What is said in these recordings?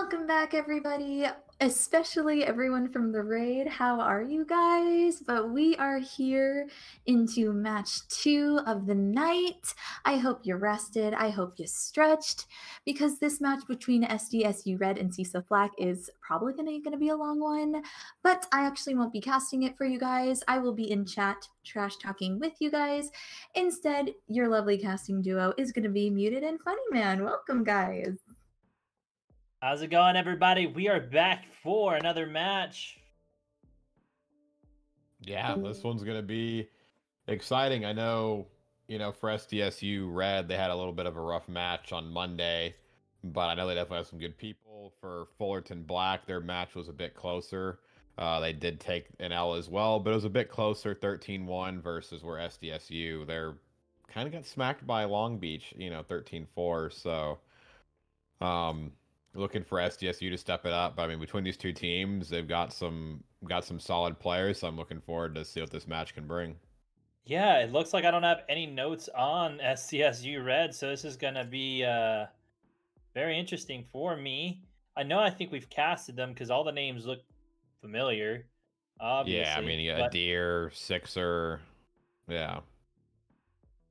Welcome back, everybody, especially everyone from the raid. How are you guys? But we are here into match 2 of the night. I hope you're rested. I hope you stretched, because this match between SDSU Red and CSUF Black is probably gonna be a long one. But I actually won't be casting it for you guys. I will be in chat trash talking with you guys. Instead, your lovely casting duo is gonna be Muted and Funny Man. Welcome, guys. How's it going, everybody? We are back for another match. Yeah, this one's going to be exciting. I know, for SDSU Red, they had a little bit of a rough match on Monday, but I know they definitely have some good people. For Fullerton Black, their match was a bit closer. They did take an L as well, but it was a bit closer, 13-1 versus where SDSU, they're kind of got smacked by Long Beach, 13-4. So, looking for SDSU to step it up. I mean, between these two teams, they've got some solid players, so I'm looking forward to see what this match can bring. Yeah, it looks like I don't have any notes on SCSU Red, so this is going to be very interesting for me. I think we've casted them because all the names look familiar, obviously. Yeah, I mean, you got a Deer, Sixer, yeah.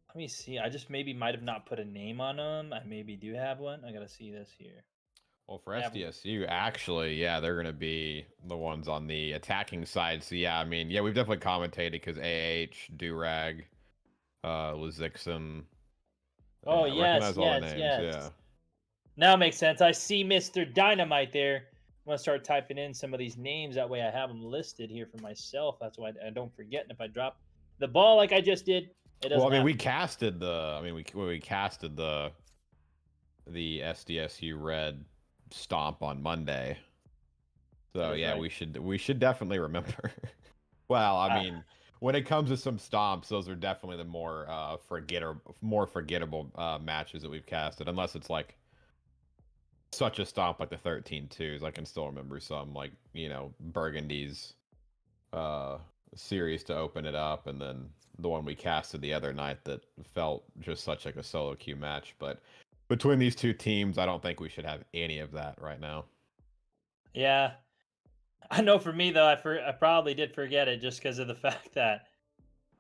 Let me see. I just maybe might have not put a name on them. I maybe do have one. I got to see this here. Well, for SDSU, actually, yeah, they're going to be the ones on the attacking side. So, yeah, I mean, yeah, we've definitely commentated because Durag, Lazixon. Oh, yeah, yes. Yeah. Now it makes sense. I see Mr. Dynamite there. I'm going to start typing in some of these names. That way I have them listed here for myself. That's why I don't forget. And if I drop the ball like I just did, it doesn't. Well, I mean, we casted we casted the SDSU Red stomp on Monday. So yeah, right. we should definitely remember. Well, I mean, when it comes to some stomps, those are definitely the more forgettable matches that we've casted, unless it's like such a stomp like the 13-2s. I can still remember some, like, Burgundy's series to open it up, and then the one we casted the other night that felt just such like a solo queue match. But between these two teams, I don't think we should have any of that right now. Yeah. I know for me, though, I probably did forget it just because of the fact that,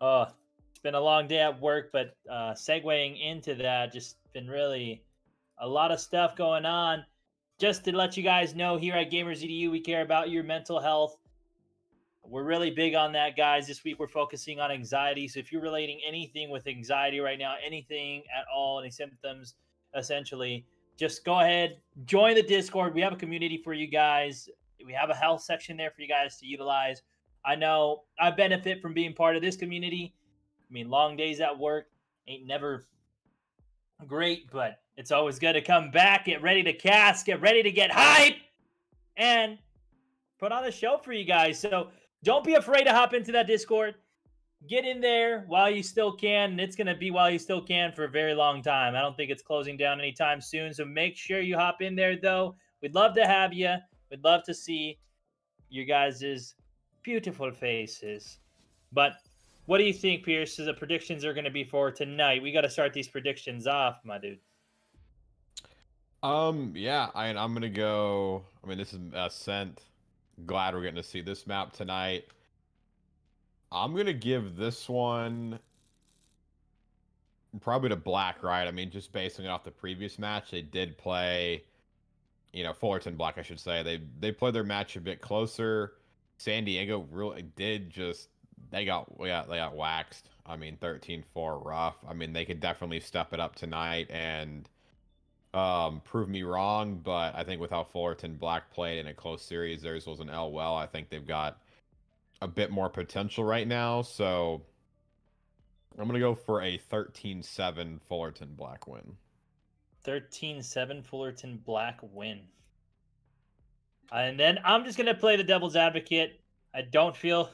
it's been a long day at work, but segueing into that, just been really a lot of stuff going on. Just to let you guys know, here at Gamers EDU, we care about your mental health. We're really big on that, guys. This week, we're focusing on anxiety. So if you're relating anything with anxiety right now, anything at all, any symptoms, essentially, just go ahead, join the Discord. We have a community for you guys. We have a health section there for you guys to utilize. I know I benefit from being part of this community. I mean, long days at work ain't never great, but it's always good to come back, get ready to cast, get ready to get hype, and put on a show for you guys. So don't be afraid to hop into that Discord. Get in there while you still can, and it's going to be while you still can for a very long time. I don't think it's closing down anytime soon, so make sure you hop in there, though. We'd love to have you. We'd love to see your guys' beautiful faces. But what do you think, Pierce, the predictions are going to be for tonight? We got to start these predictions off, my dude. Yeah, I'm going to go. I mean, this is Ascent. Glad we're getting to see this map tonight. I'm going to give this one probably to Black, right? I mean, just basing it off the previous match, they did play, Fullerton Black, I should say. They played their match a bit closer. San Diego really did just, they got waxed. I mean, 13-4 rough. I mean, they could definitely step it up tonight and prove me wrong, but I think with how Fullerton Black played in a close series, theirs was an L well. I think they've got a bit more potential right now, so I'm going to go for a 13-7 Fullerton Black win. 13-7 Fullerton Black win. And then I'm just going to play the devil's advocate. I don't feel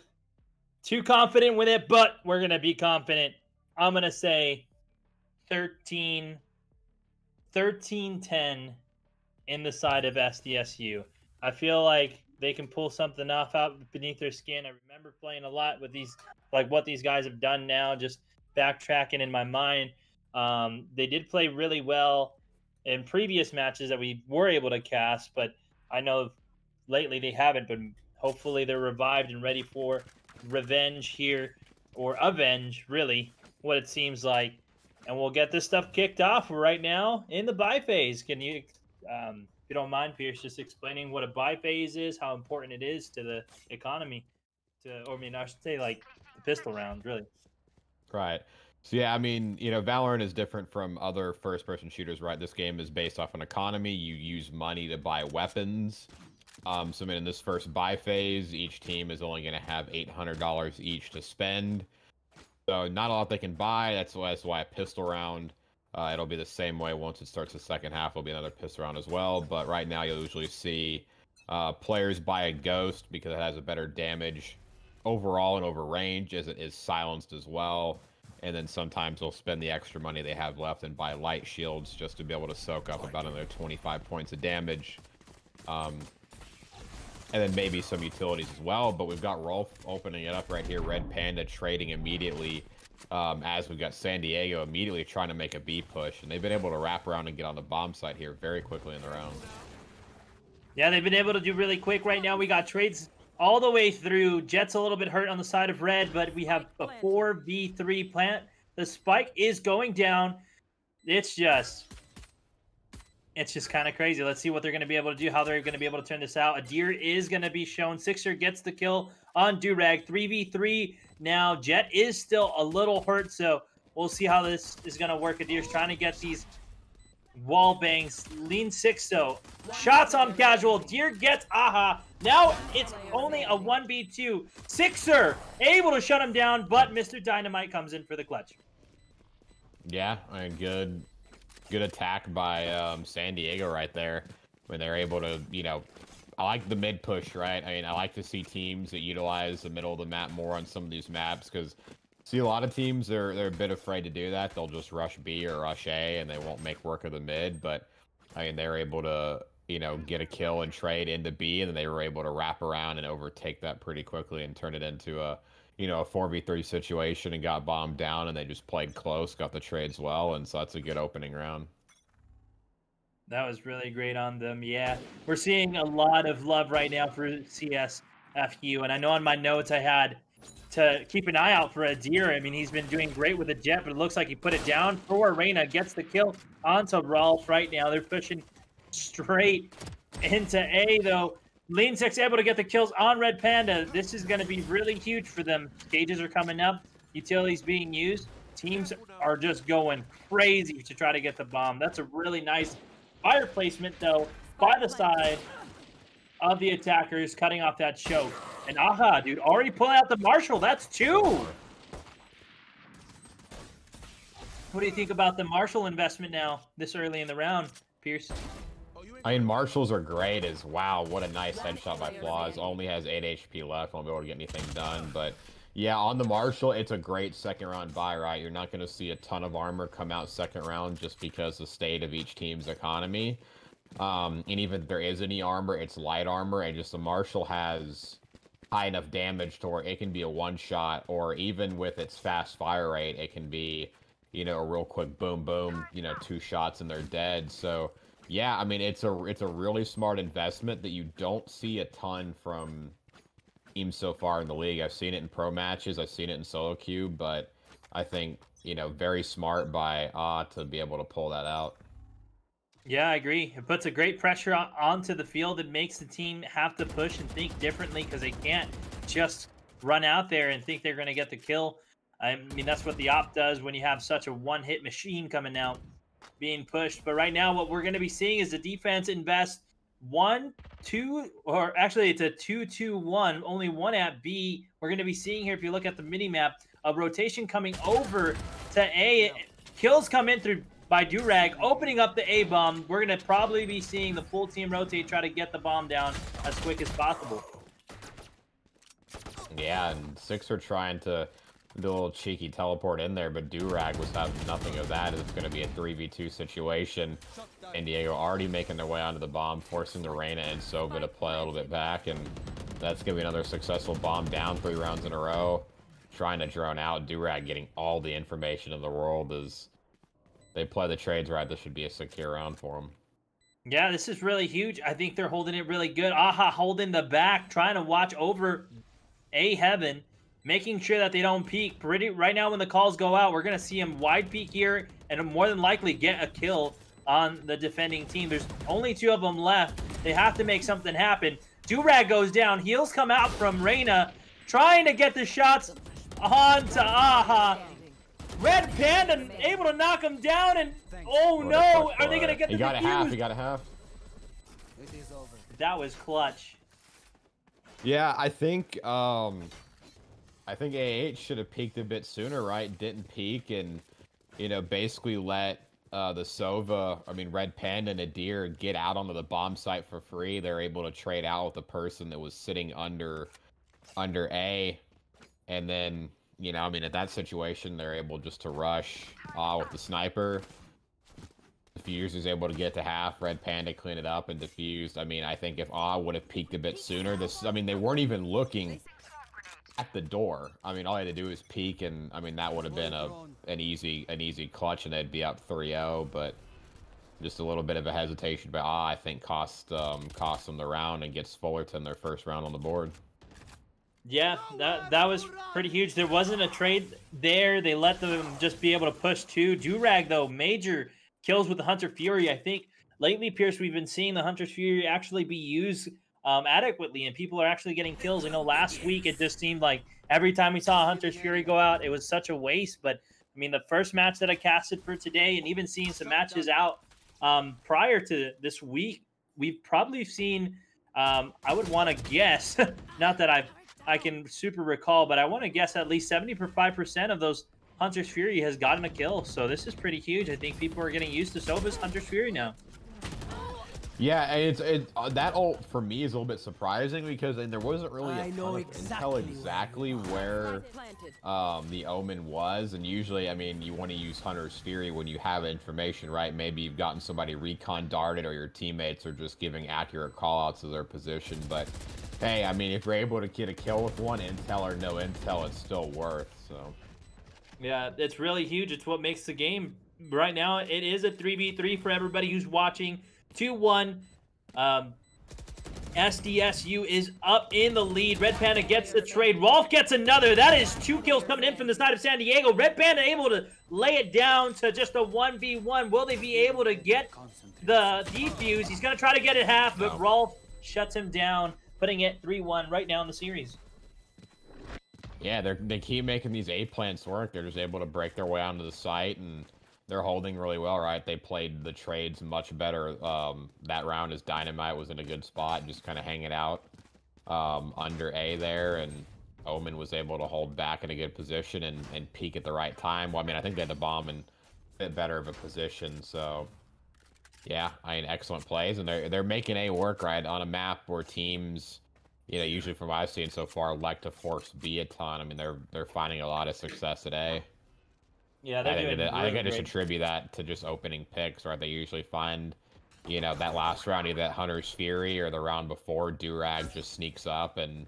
too confident with it, but we're going to be confident. I'm going to say 13-10 in the side of SDSU. I feel like they can pull something off out beneath their skin. I remember playing a lot with these, like what these guys have done now, just backtracking in my mind. They did play really well in previous matches that we were able to cast, but I know lately they haven't, but hopefully they're revived and ready for revenge here, or avenge, really, what it seems like. And we'll get this stuff kicked off right now in the buy phase. Can you, if you don't mind, Pierce, just explaining what a buy phase is, how important it is to the economy, or I mean, I should say like the pistol rounds, really. Right. So yeah, I mean, Valorant is different from other first-person shooters, right? This game is based off an economy. You use money to buy weapons. So I mean, in this first buy phase, each team is only going to have $800 each to spend. So not a lot they can buy. That's why a pistol round. It'll be the same way once it starts the second half. It'll be another pistol round as well. But right now, you'll usually see players buy a ghost because it has a better damage overall and over range, as it is silenced as well. And then sometimes they'll spend the extra money they have left and buy light shields just to be able to soak up about another 25 points of damage. And then maybe some utilities as well. But we've got Rolf opening it up right here. Red Panda trading immediately, as we've got San Diego immediately trying to make a B push. And they've been able to wrap around and get on the bomb site here very quickly in the round. Yeah, they've been able to do really quick right now. We got trades all the way through. Jet's a little bit hurt on the side of red, but we have a 4v3 plant. The spike is going down. It's just kind of crazy. Let's see what they're going to be able to do, how they're going to be able to turn this out. Adir is going to be shown. Sixer gets the kill on Durag. 3v3 now. Jet is still a little hurt, so we'll see how this is going to work. Adir's trying to get these wall bangs. Lean 6, though. Shots on casual. Deer gets aha. Now it's only a 1v2. Sixer able to shut him down, but Mr. Dynamite comes in for the clutch. Yeah, I mean, good attack by San Diego right there. When they're able to, I like the mid push, right? I mean, I like to see teams that utilize the middle of the map more on some of these maps, because see a lot of teams, they're a bit afraid to do that. They'll just rush B or rush A, and they won't make work of the mid. But I mean, they're able to, get a kill and trade into B, and then they were able to wrap around and overtake that pretty quickly and turn it into a 4v3 situation, and got bombed down, and they just played close, got the trades well, and so that's a good opening round. That was really great on them. Yeah, we're seeing a lot of love right now for CSFU, and I know on my notes I had to keep an eye out for Adir. I mean, he's been doing great with the jet, but it looks like he put it down. For Reina gets the kill onto Rolf right now. They're pushing straight into A, though. Lean 6 able to get the kills on Red Panda. This is going to be really huge for them. Cages are coming up. Utilities being used. Teams are just going crazy to try to get the bomb. That's a really nice fire placement, though, by the side of the attackers, cutting off that choke. And aha, dude, already pulling out the Marshall. That's 2. What do you think about the Marshall investment now, this early in the round, Pierce? I mean, Marshalls are great as, wow, what a nice headshot by Flaws. Only has 8 HP left, won't be able to get anything done. But yeah, on the Marshall, it's a great second round buy, right? You're not going to see a ton of armor come out second round just because the state of each team's economy. And even if there is any armor, it's light armor, and just the Marshall has high enough damage to where it can be a one-shot, or even with its fast fire rate, it can be, a real quick boom, boom, 2 shots and they're dead. So yeah, I mean, it's a really smart investment that you don't see a ton from teams so far in the league. I've seen it in pro matches, I've seen it in solo queue, but I think, very smart by to be able to pull that out. Yeah, I agree. It puts a great pressure onto the field. It makes the team have to push and think differently, because they can't just run out there and think they're going to get the kill. I mean, that's what the op does when you have such a one-hit machine coming out, being pushed. But right now, what we're going to be seeing is the defense invest 1, 2, or actually it's a 2-2-1, only one at B. We're going to be seeing here, if you look at the mini-map, a rotation coming over to A. Kills come in through by Durag, opening up the A bomb. We're going to probably be seeing the full team rotate, try to get the bomb down as quick as possible. Yeah, and Six are trying to do a little cheeky teleport in there, but Durag was having nothing of that. It's going to be a 3v2 situation. San Diego already making their way onto the bomb, forcing the Reina and Sova to play a little bit back, and that's going to be another successful bomb down 3 rounds in a row. Trying to drone out. Durag getting all the information in the world as they play the trades right. This should be a secure round for them. Yeah, this is really huge. I think they're holding it really good. Aha holding the back, trying to watch over A Heaven, making sure that they don't peek. Right now when the calls go out, we're going to see him wide peek here and more than likely get a kill on the defending team. There's only 2 of them left. They have to make something happen. Durag goes down. Heels come out from Reyna, trying to get the shots onto Aha. Red Panda able to knock him down, and oh no, are they going to get the defuse? He got a half. That was clutch. Yeah, I think AH should have peeked a bit sooner, right? Didn't peek and, you know, basically let the Sova, Red Panda and Nadir get out onto the bomb site for free. They're able to trade out with the person that was sitting under A, and then, you know, at that situation, they're able just to rush with the sniper. Defuse is able to get to half. Red Panda clean it up and defused. I think if would have peeked a bit sooner, they weren't even looking at the door. All they had to do was peek, and that would have been an easy clutch, and they'd be up 3-0. But just a little bit of a hesitation, but I think cost them the round and gets Fullerton their first round on the board. Yeah, that was pretty huge. There wasn't a trade there. They let them just be able to push 2. Durag, though, major kills with the Hunter Fury. I think lately, Pierce, we've been seeing the Hunter Fury actually be used adequately, and people are actually getting kills. I know last week it just seemed like every time we saw a Hunter's Fury go out, it was such a waste. But, the first match that I casted for today, and even seeing some matches out prior to this week, we've probably seen, I would want to guess, not that I can super recall, but I want to guess at least 75% of those Hunter's Fury has gotten a kill. So this is pretty huge. I think people are getting used to Sova's Hunter's Fury now. Yeah, and that ult for me is a little bit surprising because there wasn't really a ton of intel exactly where the Omen was, and usually, you want to use Hunter's Fury when you have information, right? Maybe you've gotten somebody recon darted, or your teammates are just giving accurate callouts of their position. But hey, if you're able to get a kill with one, intel or no intel, it's still worth. So yeah, it's really huge. It's what makes the game right now. It is a 3v3 for everybody who's watching. 2-1. SDSU is up in the lead. Red Panda gets the trade. Rolf gets another. That is 2 kills coming in from the side of San Diego. Red Panda able to lay it down to just a 1v1. Will they be able to get the defuse? He's going to try to get it half, but Rolf shuts him down, putting it 3-1 right now in the series. Yeah, they keep making these A plants work. They're just able to break their way onto the site, and they're holding really well, right? They played the trades much better that round as Dynamite was in a good spot, just kind of hanging out under A there, and Omen was able to hold back in a good position and peak at the right time. Well, I think they had the bomb in a bit better of a position, so yeah, excellent plays, and they're making A work, right, on a map where teams, usually from what I've seen so far, like to force B a ton. They're finding a lot of success at A. Yeah, I think I just attribute that to just opening picks, right? They usually find, that last round, either that Hunter's Fury or the round before, Durag just sneaks up and,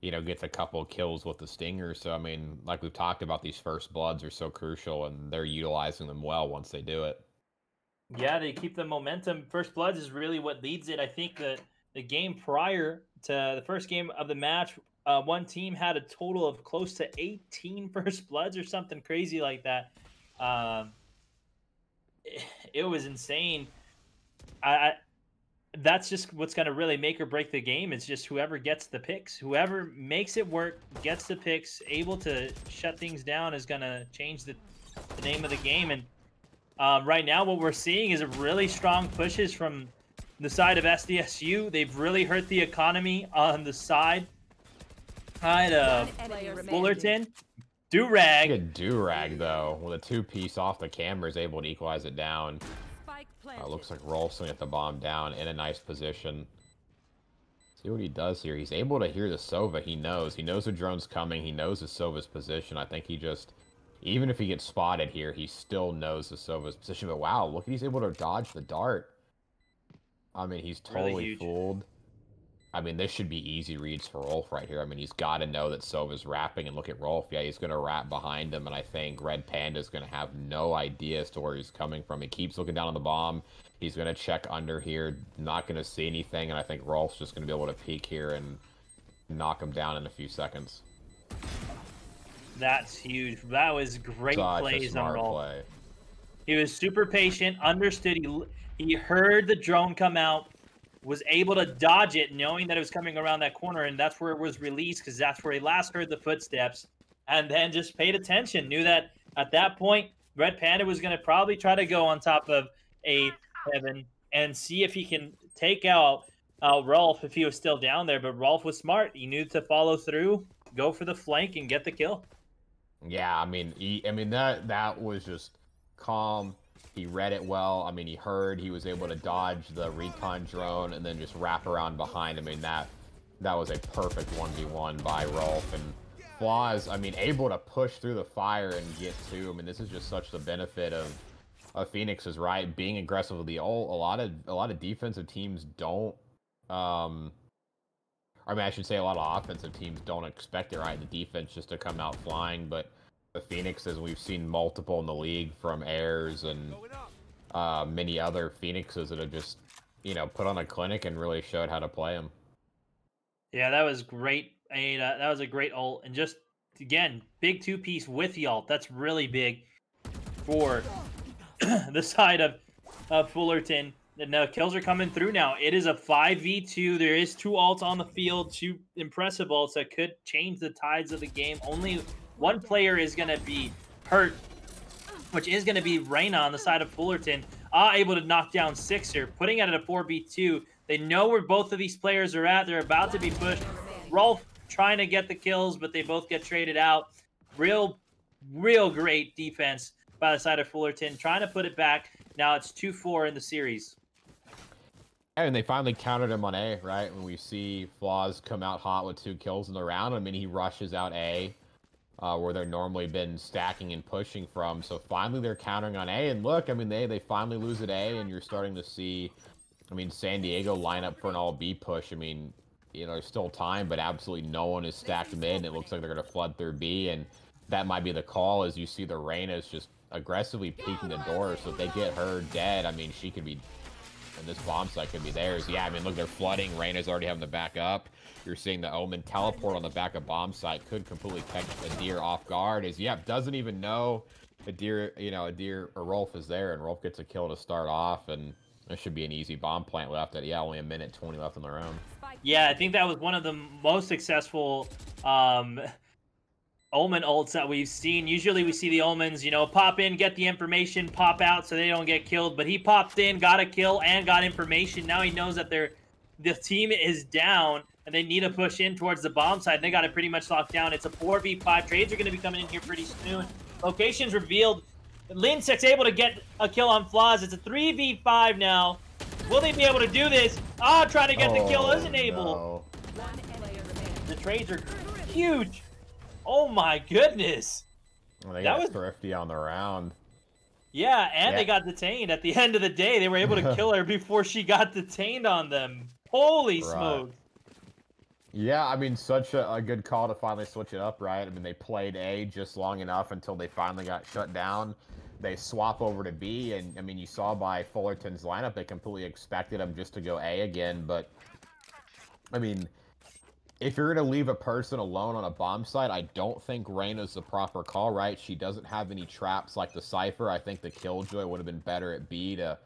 gets a couple of kills with the Stinger. So, like we've talked about, these first bloods are so crucial, and they're utilizing them well once they do it. Yeah, they keep the momentum. First bloods is really what leads it. I think that the game prior to the first game of the match, one team had a total of close to 18 first bloods or something crazy like that. It was insane. That's just what's going to really make or break the game. It's just whoever gets the picks, whoever makes it work, gets the picks, able to shut things down is going to change the name of the game. And right now what we're seeing is a really strong pushes from the side of SDSU. They've really hurt the economy on the side of Fullerton. Durag. Durag, though, with a 2-piece off the camera, is able to equalize it down. Looks like Rolfson at the bomb down in a nice position. See what he does here. He's able to hear the Sova. He knows the drone's coming. He knows the Sova's position. I think he just, even if he gets spotted here, he still knows the Sova's position. But wow, look, he's able to dodge the dart. He's totally really fooled. This should be easy reads for Rolf right here. He's got to know that Sova's wrapping, and look at Rolf. Yeah, he's going to wrap behind him, and I think Red Panda's going to have no idea as to where he's coming from. He keeps looking down on the bomb. He's going to check under here, not going to see anything, and I think Rolf's just going to be able to peek here and knock him down in a few seconds. That's huge. That was great plays on Rolf. Play. He was super patient, understood. He heard the drone come out, was able to dodge it, knowing that it was coming around that corner, and that's where it was released because that's where he last heard the footsteps, and then just paid attention. Knew that at that point, Red Panda was going to probably try to go on top of a Heaven and see if he can take out Rolf if he was still down there. But Rolf was smart. He knew to follow through, go for the flank, and get the kill. Yeah, I mean, that was just calm. He read it well. I mean, he heard. He was able to dodge the recon drone and then just wrap around behind. I mean, that was a perfect 1v1 by Rolf. And Flaws, I mean, able to push through the fire and get to. I mean, this is just such the benefit of Phoenix's, right? Being aggressive with the ult. A lot of defensive teams don't. I mean, I should say a lot of offensive teams don't expect it, right? The defense just to come out flying, but the Phoenixes, we've seen multiple in the league from Airs and many other Phoenixes that have just, you know, put on a clinic and really showed how to play them. Yeah, that was great. That was a great ult. And just, again, big two-piece with the ult. That's really big for the side of Fullerton. The kills are coming through now. It is a 5v2. There is 2 ults on the field, 2 impressive ults that could change the tides of the game. Only one player is going to be hurt, which is going to be Reyna on the side of Fullerton. Able to knock down Sixer, putting it at a 4v2. They know where both of these players are at. They're about to be pushed. Rolf trying to get the kills, but they both get traded out. Real great defense by the side of Fullerton, trying to put it back. Now it's 2-4 in the series. And they finally countered him on A, right? When we see Flaws come out hot with 2 kills in the round, I mean, he rushes out A, where they're normally been stacking and pushing from. So finally they're countering on A. And look, I mean, they finally lose at A, and you're starting to see, I mean, San Diego line up for an all B push. I mean, you know, there's still time, but absolutely no one is stacked mid, and it looks like they're going to flood through B. And that might be the call as you see the Reyna's just aggressively peeking the door. So if they get her dead, I mean, she could be... and this bomb site could be theirs. Yeah, I mean, look, they're flooding. Reyna's already having the back up. You're seeing the Omen teleport on the back of bomb site. Could completely catch Adir off guard. Is, yeah, doesn't even know Adir, you know, Adir or Rolf is there, and Rolf gets a kill to start off, and there should be an easy bomb plant left. At, yeah, only a minute 20 left in the round. Yeah, I think that was one of the most successful Omen ults that we've seen. Usually we see the Omens, you know, pop in, get the information, pop out so they don't get killed. But he popped in, got a kill, and got information. Now he knows that the team is down, and they need to push in towards the bomb side. They got it pretty much locked down. It's a 4v5. Trades are going to be coming in here pretty soon. Locations revealed. Linsec's able to get a kill on Flaws. It's a 3v5 now. Will they be able to do this? Trying to get the kill. Isn't able. No. The trades are huge. Oh my goodness! Well, they got thrifty on the round. Yeah, and they got detained at the end of the day. They were able to kill her before she got detained on them. Holy smokes! Yeah, I mean, such a good call to finally switch it up, right? I mean, they played A just long enough until they finally got shut down. They swap over to B, and I mean, you saw by Fullerton's lineup, they completely expected them just to go A again. But I mean, if you're going to leave a person alone on a bomb site, I don't think Reyna's the proper call, right? She doesn't have any traps like the Cypher. I think the Killjoy would have been better at B to,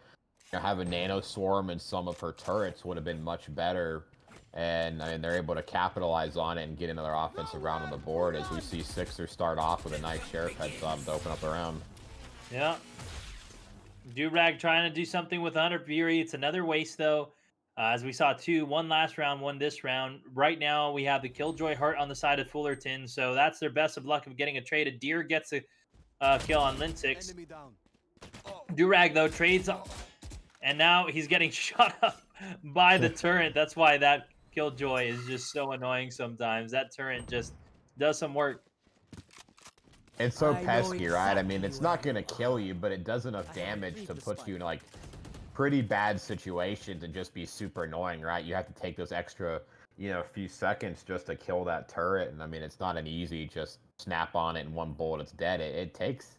you know, have a Nano Swarm, and some of her turrets would have been much better. And, I mean, they're able to capitalize on it and get another offensive round on the board as we see Sixer start off with a nice Sheriff head sub to open up the round. Yeah. Durag trying to do something with Hunter Fury. It's another waste, though. As we saw one last round, one this round. Right now, we have the Killjoy Heart on the side of Fullerton, so that's their best of luck of getting a trade. Adir gets a kill on Linsix. Durag, though, trades, and now he's getting shot up by the turret. That's why that Killjoy is just so annoying sometimes. That turret just does some work. It's so pesky, right? I mean, it's not going to kill you, but it does enough damage to put you in, like, pretty bad situations and just be super annoying, right? You have to take those extra, you know, few seconds just to kill that turret. And I mean, it's not an easy just snap on it and one bullet, it's dead. It takes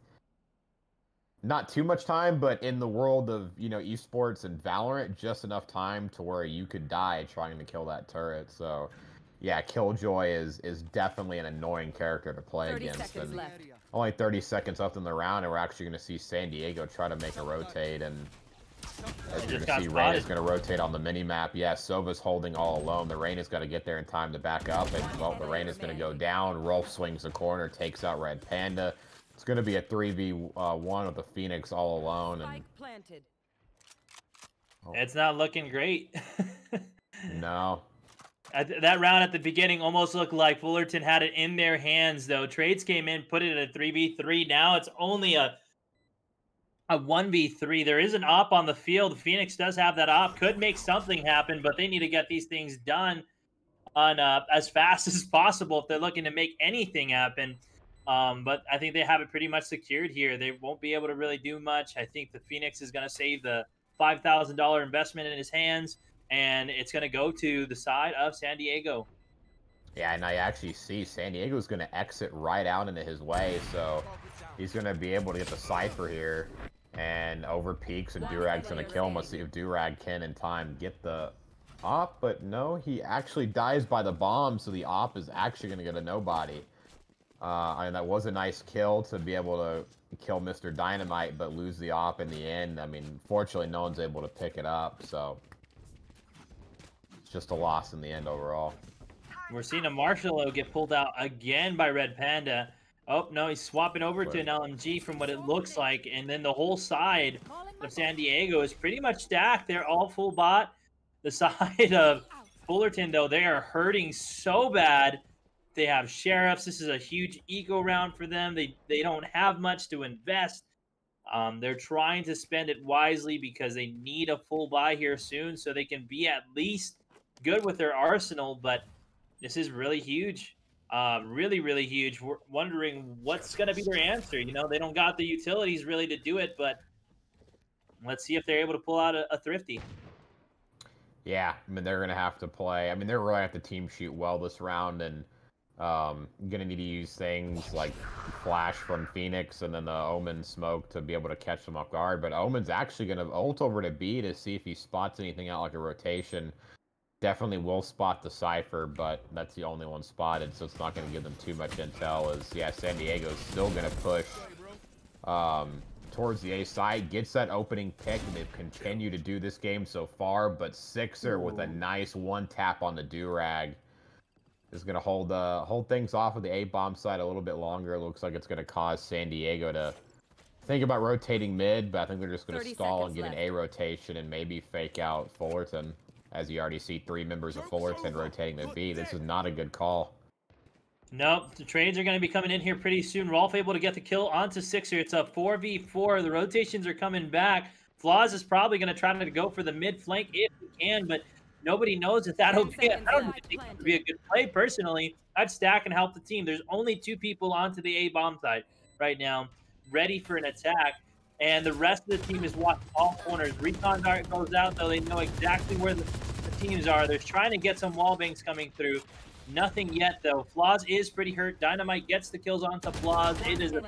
not too much time, but in the world of, esports and Valorant, just enough time to where you could die trying to kill that turret. So, yeah, Killjoy is definitely an annoying character to play 30 against. seconds And left. only 30 seconds left in the round, and we're actually going to see San Diego try to make a rotate, and as you're going to see, Rain is going to rotate on the mini-map. Yeah, Sova's holding all alone. The Rain has got to get there in time to back up, and, well, the Rain is going to go down. Rolf swings the corner, takes out Red Panda. It's going to be a 3v1 with the Phoenix all alone. And it's not looking great. No. That round at the beginning almost looked like Fullerton had it in their hands, though. Trades came in, put it at a 3v3. Now it's only a 1v3. There is an op on the field. Phoenix does have that op. Could make something happen, but they need to get these things done on as fast as possible if they're looking to make anything happen. But I think they have it pretty much secured here. They won't be able to really do much. I think the Phoenix is going to save the $5,000 investment in his hands, and it's going to go to the side of San Diego. Yeah, and I actually see San Diego's going to exit right out into his way, so he's going to be able to get the Cypher here, and over peaks, and Durag's going to kill him. Let's see if Durag can, in time, get the op, but no, he actually dies by the bomb, so the op is actually going to get a nobody. And that was a nice kill to be able to kill Mr. Dynamite, but lose the op in the end. I mean, fortunately, no one's able to pick it up, so it's just a loss in the end overall. We're seeing a Marshall get pulled out again by Red Panda. Oh, no, he's swapping over to an LMG from what it looks like, and then the whole side of San Diego is pretty much stacked. They're all full bot. The side of Fullerton, though, they are hurting so bad. They have sheriffs. This is a huge eco round for them. They don't have much to invest. They're trying to spend it wisely because they need a full buy here soon so they can be at least good with their arsenal. But this is really huge. Really, really huge. We're wondering what's going to be their answer. You know, they don't got the utilities really to do it, but let's see if they're able to pull out a thrifty. Yeah, I mean, they're going to have to play. I mean, they're really going to have to team shoot well this round, and gonna need to use things like flash from Phoenix and then the Omen smoke to be able to catch them off guard. But Omen's actually gonna ult over to B to see if he spots anything out like a rotation. Definitely will spot the Cypher, but that's the only one spotted, so it's not gonna give them too much intel. As yeah, San Diego's still gonna push towards the A side, gets that opening pick, and they've continued to do this game so far. But Sixer with a nice one tap on the Durag is going to hold things off of the A-bomb side a little bit longer. It looks like it's going to cause San Diego to think about rotating mid, but I think they're just going to stall and get an A rotation and maybe fake out Fullerton, as you already see 3 members of Fullerton rotating to B. This is not a good call. Nope, the trades are going to be coming in here pretty soon. Rolf able to get the kill onto Sixer. It's a 4v4. The rotations are coming back. Flaws is probably going to try to go for the mid flank if he can, but nobody knows if that'll be it. I don't even think it would be a good play, personally. I'd stack and help the team. There's only 2 people onto the A-bomb side right now, ready for an attack, and the rest of the team is watching all corners. Recon dart goes out, though they know exactly where the teams are. They're trying to get some wall banks coming through. Nothing yet, though. Flaws is pretty hurt. Dynamite gets the kills onto Flaws. It is a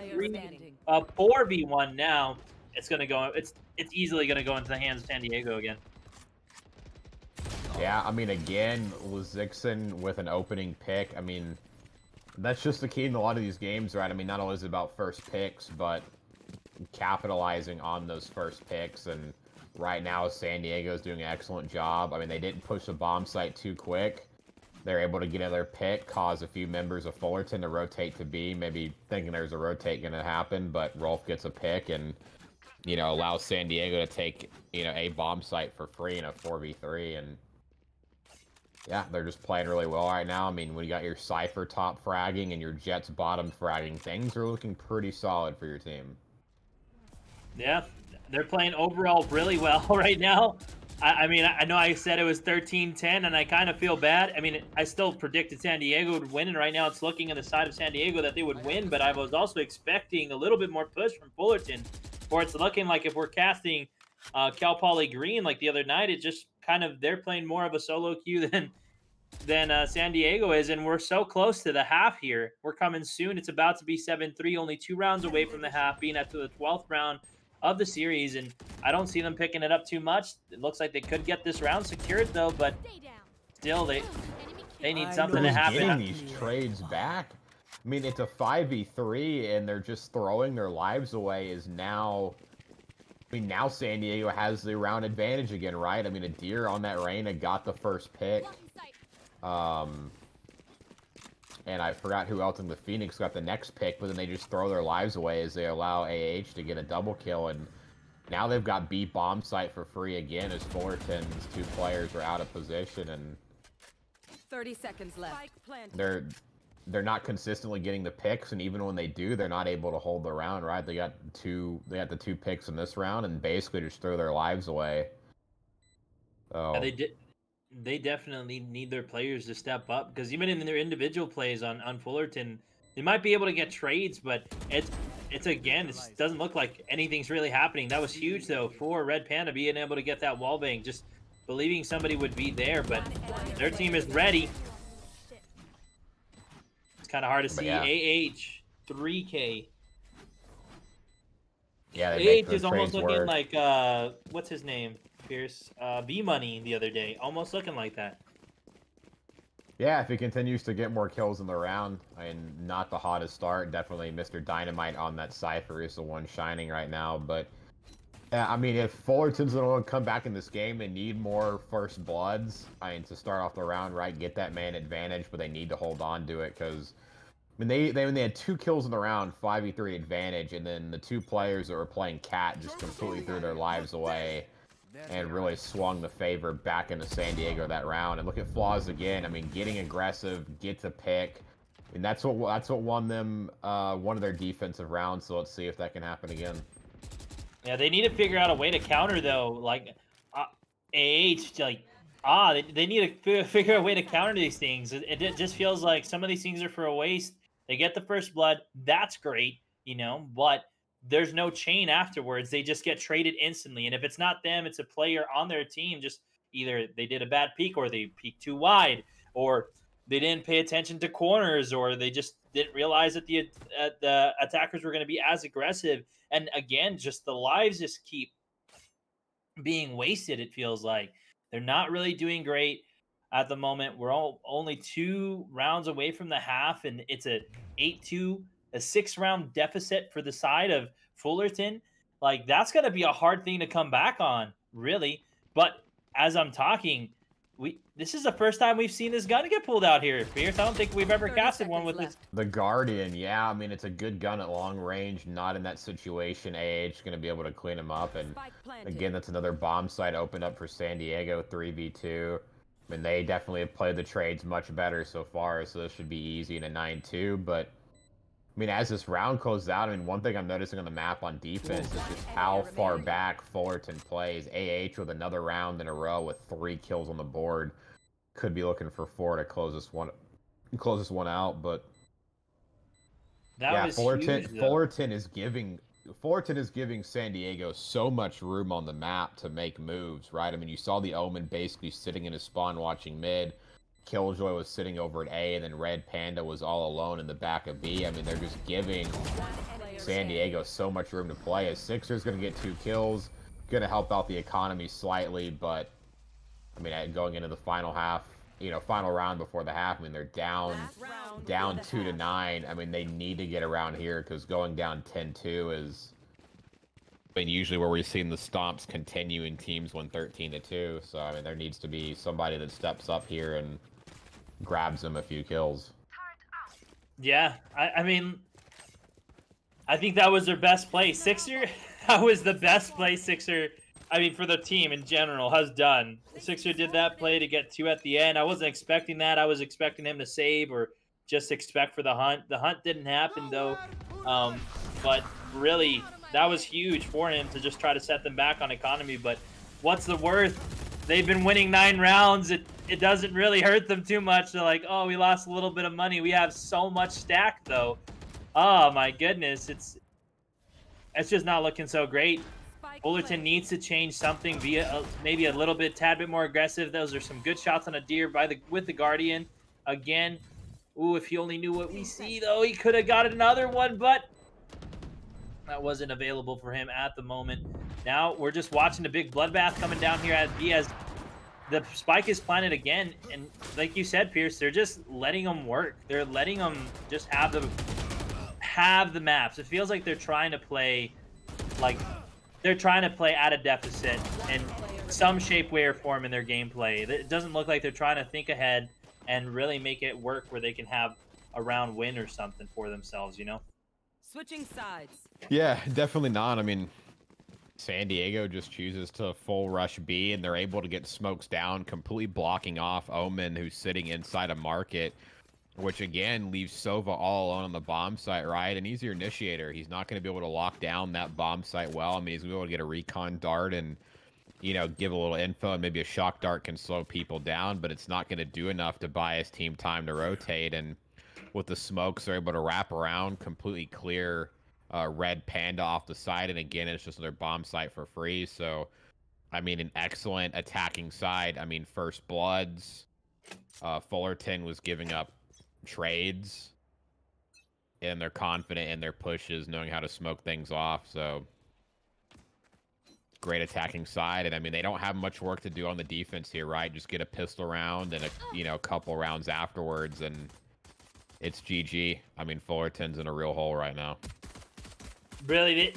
4v1 now. It's gonna go. It's easily gonna go into the hands of San Diego again. Yeah, I mean, again, Lazixin with an opening pick. I mean, that's just the key in a lot of these games, right? I mean, not only is it about first picks, but capitalizing on those first picks. And right now, San Diego's doing an excellent job. I mean, they didn't push the bomb site too quick. They're able to get another pick, cause a few members of Fullerton to rotate to B, maybe thinking there's a rotate going to happen, but Rolf gets a pick and, you know, allows San Diego to take, you know, a bomb site for free in a 4v3. And yeah, they're just playing really well right now. I mean, when you got your Cypher top fragging and your Jets bottom fragging, things are looking pretty solid for your team. Yeah, they're playing overall really well right now. I mean, I know I said it was 13-10, and I kind of feel bad. I mean, I still predicted San Diego would win, and right now it's looking on the side of San Diego that they would win, but I was also expecting a little bit more push from Fullerton, or it's looking like if we're casting Cal Poly Green like the other night, it just kind of, they're playing more of a solo queue than San Diego is, and we're so close to the half here. We're coming soon. It's about to be 7-3, only 2 rounds away from the half, being at the 12th round. of the series, and I don't see them picking it up too much. It looks like they could get this round secured though, but still they need something to happen. Getting these trades back. I mean, it's a 5v3, and they're just throwing their lives away. Is now, I mean, now San Diego has the round advantage again, right? I mean, a deer on that Reyna got the first pick. And I forgot who else in the Phoenix got the next pick, but then they just throw their lives away as they allow AH to get a double kill, and now they've got B bomb site for free again as Fullerton's 2 players are out of position, and 30 seconds left. They're not consistently getting the picks, and even when they do, they're not able to hold the round, right? They got the 2 picks in this round and basically just throw their lives away. So Yeah, they definitely need their players to step up, because even in their individual plays on Fullerton, they might be able to get trades, but it's again, it doesn't look like anything's really happening. That was huge though for Red Panda being able to get that wallbang, just believing somebody would be there, but their team is ready. It's kind of hard to see. Yeah. AH 3K. yeah, AH is almost looking like what's his name? Pierce, B Money the other day, almost looking like that. Yeah, if he continues to get more kills in the round, and not the hottest start, definitely Mr. Dynamite on that Cypher is the one shining right now. But I mean, if Fullerton's going to come back in this game, they need more first bloods. I mean, to start off the round right, get that man advantage, but they need to hold on to it, because I mean, when they had 2 kills in the round, 5v3 advantage, and then the 2 players that were playing Cat just completely threw their lives away and really swung the favor back into San Diego that round. And look at Flaws again. I mean, getting aggressive, gets a pick, and that's what won them one of their defensive rounds. So let's see if that can happen again. Yeah, they need to figure out a way to counter though. Like AH, like they need to figure out a way to counter these things. It just feels like some of these things are for a waste. They get the first blood, that's great, you know, but there's no chain afterwards. They just get traded instantly. And if it's not them, it's a player on their team. Just either they did a bad peek, or they peeked too wide, or they didn't pay attention to corners, or they just didn't realize that the attackers were going to be as aggressive. And again, just the lives just keep being wasted. It feels like they're not really doing great at the moment. We're only 2 rounds away from the half, and it's a 8-2. A 6-round deficit for the side of Fullerton. Like, that's going to be a hard thing to come back on, really. But as I'm talking, this is the first time we've seen this gun get pulled out here, Pierce. I don't think we've ever casted one with this. The Guardian, yeah. I mean, it's a good gun at long range. Not in that situation. AH is going to be able to clean him up. And again, that's another bomb site opened up for San Diego, 3v2. I mean, they definitely have played the trades much better so far, so this should be easy in a 9-2. But I mean, as this round closes out, I mean, one thing I'm noticing on the map on defense is just how far back Fullerton plays. AH with another round in a row with 3 kills on the board. Could be looking for 4 to close this one out, but yeah, Fullerton is giving San Diego so much room on the map to make moves, right? I mean, you saw the Omen basically sitting in his spawn watching mid. Killjoy was sitting over at A, and then Red Panda was all alone in the back of B. I mean, they're just giving San Diego so much room to play. As Sixer's going to get 2 kills, going to help out the economy slightly, but I mean, going into the final half, you know, final round before the half, I mean, they're down 2-9. I mean, they need to get around here, because going down 10-2 is, I mean, usually where we've seen the stomps continuing teams win 13-2. So I mean, there needs to be somebody that steps up here and grabs them a few kills. Yeah, I mean, I think that was their best play. Sixer, that was the best play Sixer, I mean, for the team in general, has done. Sixer did that play to get 2 at the end. I wasn't expecting that. I was expecting him to save or just expect for the hunt. The hunt didn't happen, though. But really, that was huge for him to just try to set them back on economy. But what's the worth? They've been winning 9 rounds. It doesn't really hurt them too much. They're like, oh, we lost a little bit of money. We have so much stacked, though. Oh, my goodness. It's just not looking so great. Fullerton needs to change something, be maybe a little bit, tad bit more aggressive. Those are some good shots on a deer with the Guardian. Again, ooh, if he only knew what we see, though, he could have got another one, but that wasn't available for him at the moment. Now we're just watching the big bloodbath coming down here at B as the spike is planted again. And like you said, Pierce, they're just letting them work. They're letting them just have the maps. It feels like they're trying to play at a deficit in some shape, way, or form in their gameplay. It doesn't look like they're trying to think ahead and really make it work where they can have a round win or something for themselves, you know? Switching sides. Yeah, definitely not. I mean, San Diego just chooses to full rush B, and they're able to get smokes down, completely blocking off Omen, who's sitting inside a market, which again leaves Sova all alone on the bomb site, right? And he's your initiator. He's not going to be able to lock down that bomb site well. I mean, he's going to be able to get a recon dart and, you know, give a little info, and maybe a shock dart can slow people down, but it's not going to do enough to buy his team time to rotate. And with the smokes, they're able to wrap around, completely clear Red Panda off the side, and again, it's just another bomb site for free. So, I mean, an excellent attacking side. I mean, First Bloods, Fullerton was giving up trades, and they're confident in their pushes, knowing how to smoke things off. So, great attacking side, and I mean, they don't have much work to do on the defense here, right? Just get a pistol round and a couple rounds afterwards, and it's GG. I mean, Fullerton's in a real hole right now. Really,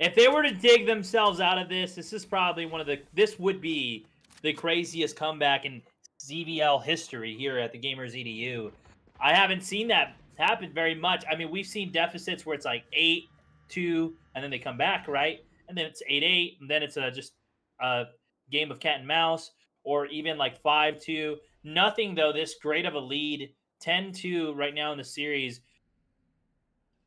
if they were to dig themselves out of this, this would be the craziest comeback in CVL history here at the Gamers EDU. I haven't seen that happen very much. I mean, we've seen deficits where it's like 8-2, and then they come back, right? And then it's 8-8, and then it's just a game of cat and mouse, or even like 5-2. Nothing, though, this great of a lead. 10-2 right now in the series.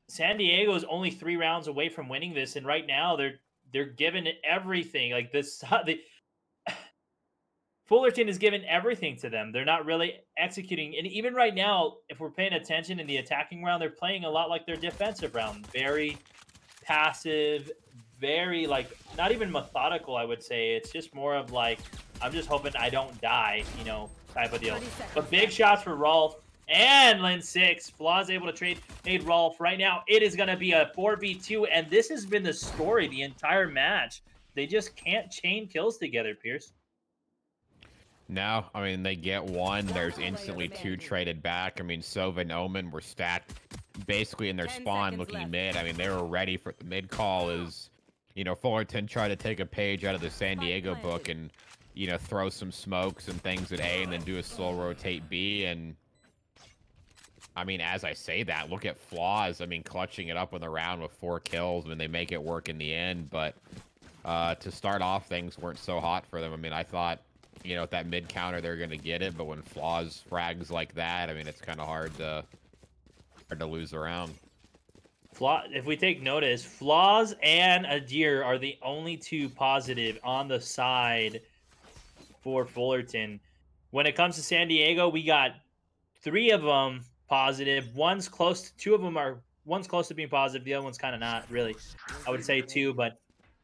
San Diego is only 3 rounds away from winning this, and right now they're giving it everything. Like this, Fullerton is giving everything to them. They're not really executing, and even right now, if we're paying attention in the attacking round, they're playing a lot like their defensive round. Very passive, very like not even methodical. I would say it's just more of like I'm just hoping I don't die, you know, type of deal. But big shots for Rolf. And Lin 6, Flaw's able to trade Rolf. Right now, it is going to be a 4v2, and this has been the story the entire match. They just can't chain kills together, Pierce. No, I mean, they get one. There's instantly 2 traded back. I mean, Sova and Omen were stacked basically in their spawn looking mid. I mean, they were ready for the mid call as, you know, Fullerton tried to take a page out of the San Diego book and, you know, throw some smokes and things at A and then do a slow rotate B. And I mean, as I say that, look at Flaws. I mean, clutching it up in the round with 4 kills. I mean, they make it work in the end. But to start off, things weren't so hot for them. I mean, I thought, you know, with that mid counter, they're going to get it. But when Flaws frags like that, I mean, it's kind of hard to lose the round. If we take notice, Flaws and Adir are the only 2 positive on the side for Fullerton. When it comes to San Diego, we got 3 of them positive. One's close to being positive. The other one's kind of not really. I would say 2, but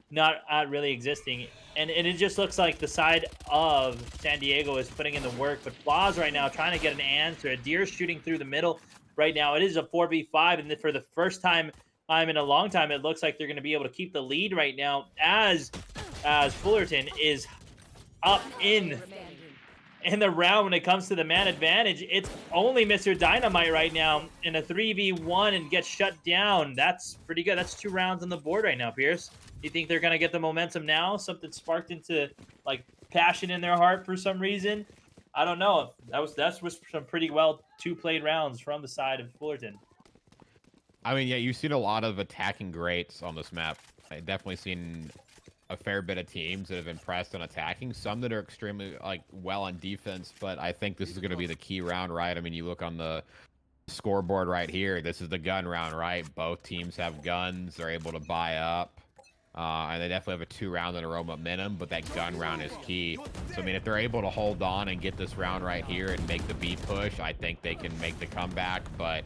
not really existing. And it just looks like the side of San Diego is putting in the work. But Flaws right now trying to get an answer. Deer's shooting through the middle right now. It is a 4v5, and for the first time in a long time, it looks like they're going to be able to keep the lead right now as Fullerton is up in the round when it comes to the man advantage. It's only Mr. Dynamite right now in a 3v1 and gets shut down. That's pretty good. That's 2 rounds on the board right now, Pierce. You think they're going to get the momentum now? Something sparked into, like, passion in their heart for some reason? I don't know. That was some pretty well 2 played rounds from the side of Fullerton. I mean, yeah, you've seen a lot of attacking greats on this map. I've definitely seen a fair bit of teams that have impressed on attacking, some that are extremely like well on defense, but I think this is going to be the key round, right? I mean, you look on the scoreboard right here, this is the gun round, right? Both teams have guns, they're able to buy up, and they definitely have a 2 round in a row momentum, but that gun round is key. So I mean, if they're able to hold on and get this round right here and make the B push, I think they can make the comeback. But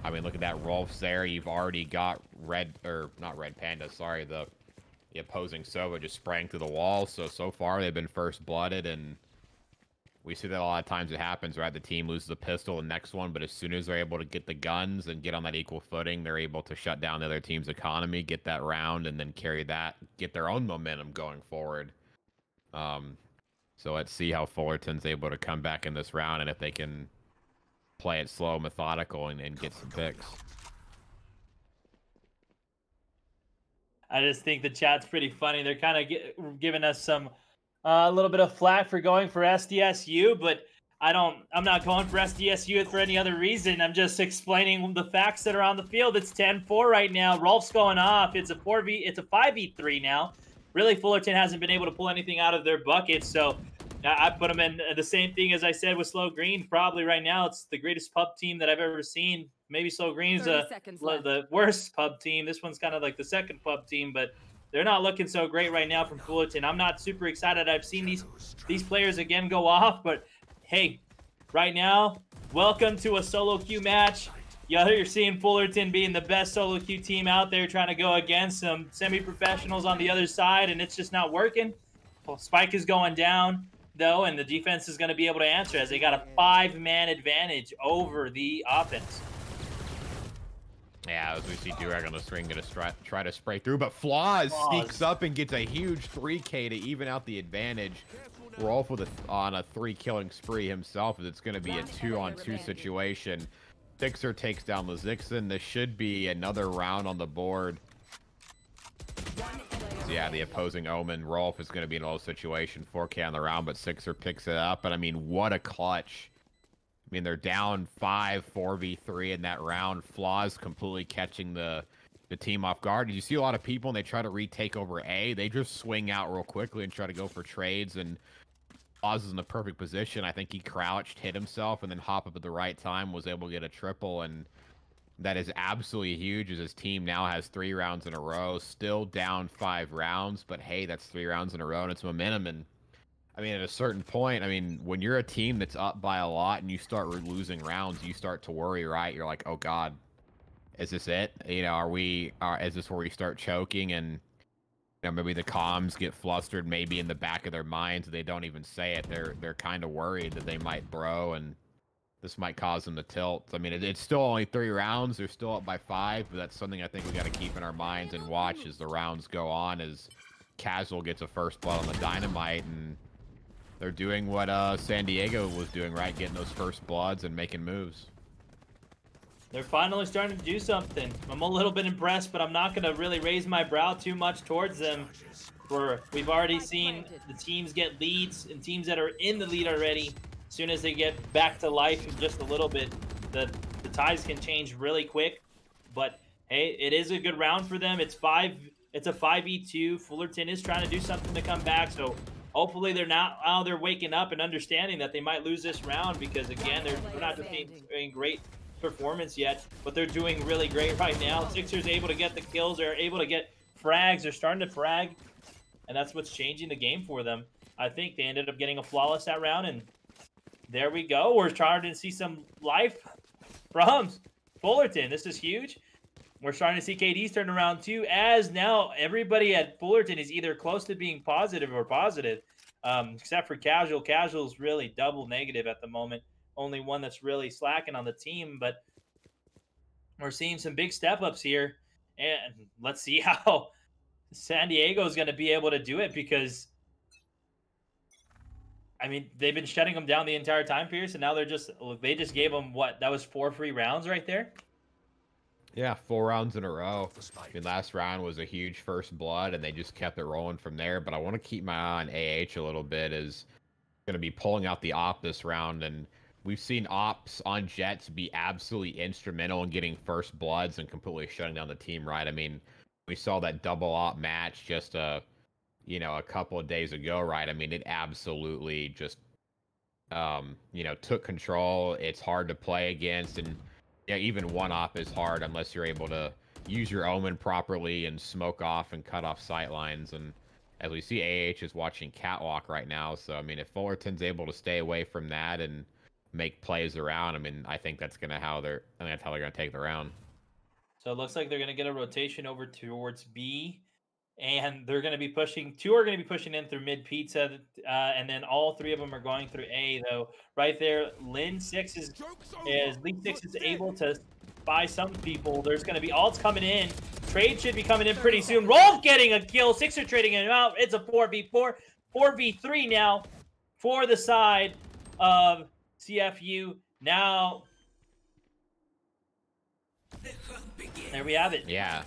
I mean, look at that, Rolf's there. You've already got not Red Panda, sorry, the opposing Sova just sprang through the wall. So far they've been first blooded, and we see that a lot of times it happens, right? The team loses the pistol the next one, but as soon as they're able to get the guns and get on that equal footing, they're able to shut down the other team's economy, get that round, and then carry that, get their own momentum going forward. So let's see how Fullerton's able to come back in this round and if they can play it slow, methodical, and get some picks. I just think the chat's pretty funny. They're kind of giving us some a little bit of flack for going for SDSU, but I'm not going for SDSU for any other reason. I'm just explaining the facts that are on the field. It's 10-4 right now. Rolf's going off. It's a 5v3 now. Really, Fullerton hasn't been able to pull anything out of their buckets, so I put them in the same thing as I said with Slow Green. Probably right now, it's the greatest pub team that I've ever seen. Maybe Slow Green's the worst pub team. This one's kind of like the second pub team, but they're not looking so great right now from Fullerton. I'm not super excited. I've seen these players again go off, but hey, right now, welcome to a solo queue match. You're seeing Fullerton being the best solo queue team out there, trying to go against some semi-professionals on the other side, and it's just not working. Well, Spike is going down, though, and the defense is going to be able to answer as they got a 5-man advantage over the offense. Yeah, as we see Durag on the string going to try to spray through, but Flaws sneaks up and gets a huge 3K to even out the advantage. Rolf on a 3-killing spree himself, as it's going to be a 2-on-2 situation. Sixer takes down Lazixin. This should be another round on the board. So yeah, the opposing Omen, Rolf, is going to be in a low situation. 4K on the round, but Sixer picks it up. And I mean, what a clutch. I mean, they're down 5, 4v3 in that round. Flaws completely catching the team off guard. Did you see a lot of people, and they try to retake over A? They just swing out real quickly and try to go for trades, and Flaws is in the perfect position. I think he crouched, hit himself, and then hop up at the right time, was able to get a triple, and that is absolutely huge as his team now has 3 rounds in a row, still down 5 rounds, but hey, that's 3 rounds in a row, and it's momentum. And I mean, at a certain point, I mean, when you're a team that's up by a lot and you start losing rounds, you start to worry, right? You're like, oh God, is this it? You know, is this where we start choking? And you know, maybe the comms get flustered, maybe in the back of their minds, they don't even say it. They're kind of worried that they might bro, and this might cause them to tilt. I mean, it's still only 3 rounds. They're still up by 5, but that's something I think we got to keep in our minds and watch as the rounds go on, as Casual gets a first blood on the Dynamite, and they're doing what San Diego was doing, right? Getting those first bloods and making moves. They're finally starting to do something. I'm a little bit impressed, but I'm not going to really raise my brow too much towards them. We've already seen the teams get leads, and teams that are in the lead already, as soon as they get back to life in just a little bit, the ties can change really quick. But hey, it is a good round for them. It's a 5v2. Fullerton is trying to do something to come back, so hopefully they're waking up and understanding that they might lose this round, because again, they're not just doing great performance yet, but they're doing really great right now. Sixers able to get the kills, they're able to get frags, they're starting to frag, and that's what's changing the game for them. I think they ended up getting a flawless that round, and there we go. We're starting to see some life from Fullerton. This is huge. We're starting to see KD's turn around too, as now everybody at Fullerton is either close to being positive or positive, except for Casual. Casual's really double negative at the moment. Only one that's really slacking on the team, but we're seeing some big step-ups here, and let's see how San Diego is going to be able to do it, because I mean, they've been shutting them down the entire time period, so now they just gave them what? That was 4 free rounds right there? Yeah, 4 rounds in a row. I mean, last round was a huge first blood, and they just kept it rolling from there. But I want to keep my eye on AH a little bit, as going to be pulling out the op this round, and we've seen ops on Jets be absolutely instrumental in getting first bloods and completely shutting down the team, right? I mean, we saw that double op match just a couple of days ago, right? I mean, it absolutely just took control. It's hard to play against, and yeah, even one op is hard unless you're able to use your Omen properly and smoke off and cut off sight lines. And as we see, AH is watching Catwalk right now. So, I mean, if Fullerton's able to stay away from that and make plays around, I mean, I think that's how they're going to take the round. So it looks like they're going to get a rotation over towards B. and they're going to be pushing. Two are going to be pushing in through mid pizza, and then all three of them are going through A. Though right there, Lee Six is able to spy some people. There's going to be alts coming in. Trade should be coming in pretty soon. Rolf getting a kill. Six are trading him out. It's a 4v4, 4v3 now for the side of CFU. Now, there we have it. Yeah.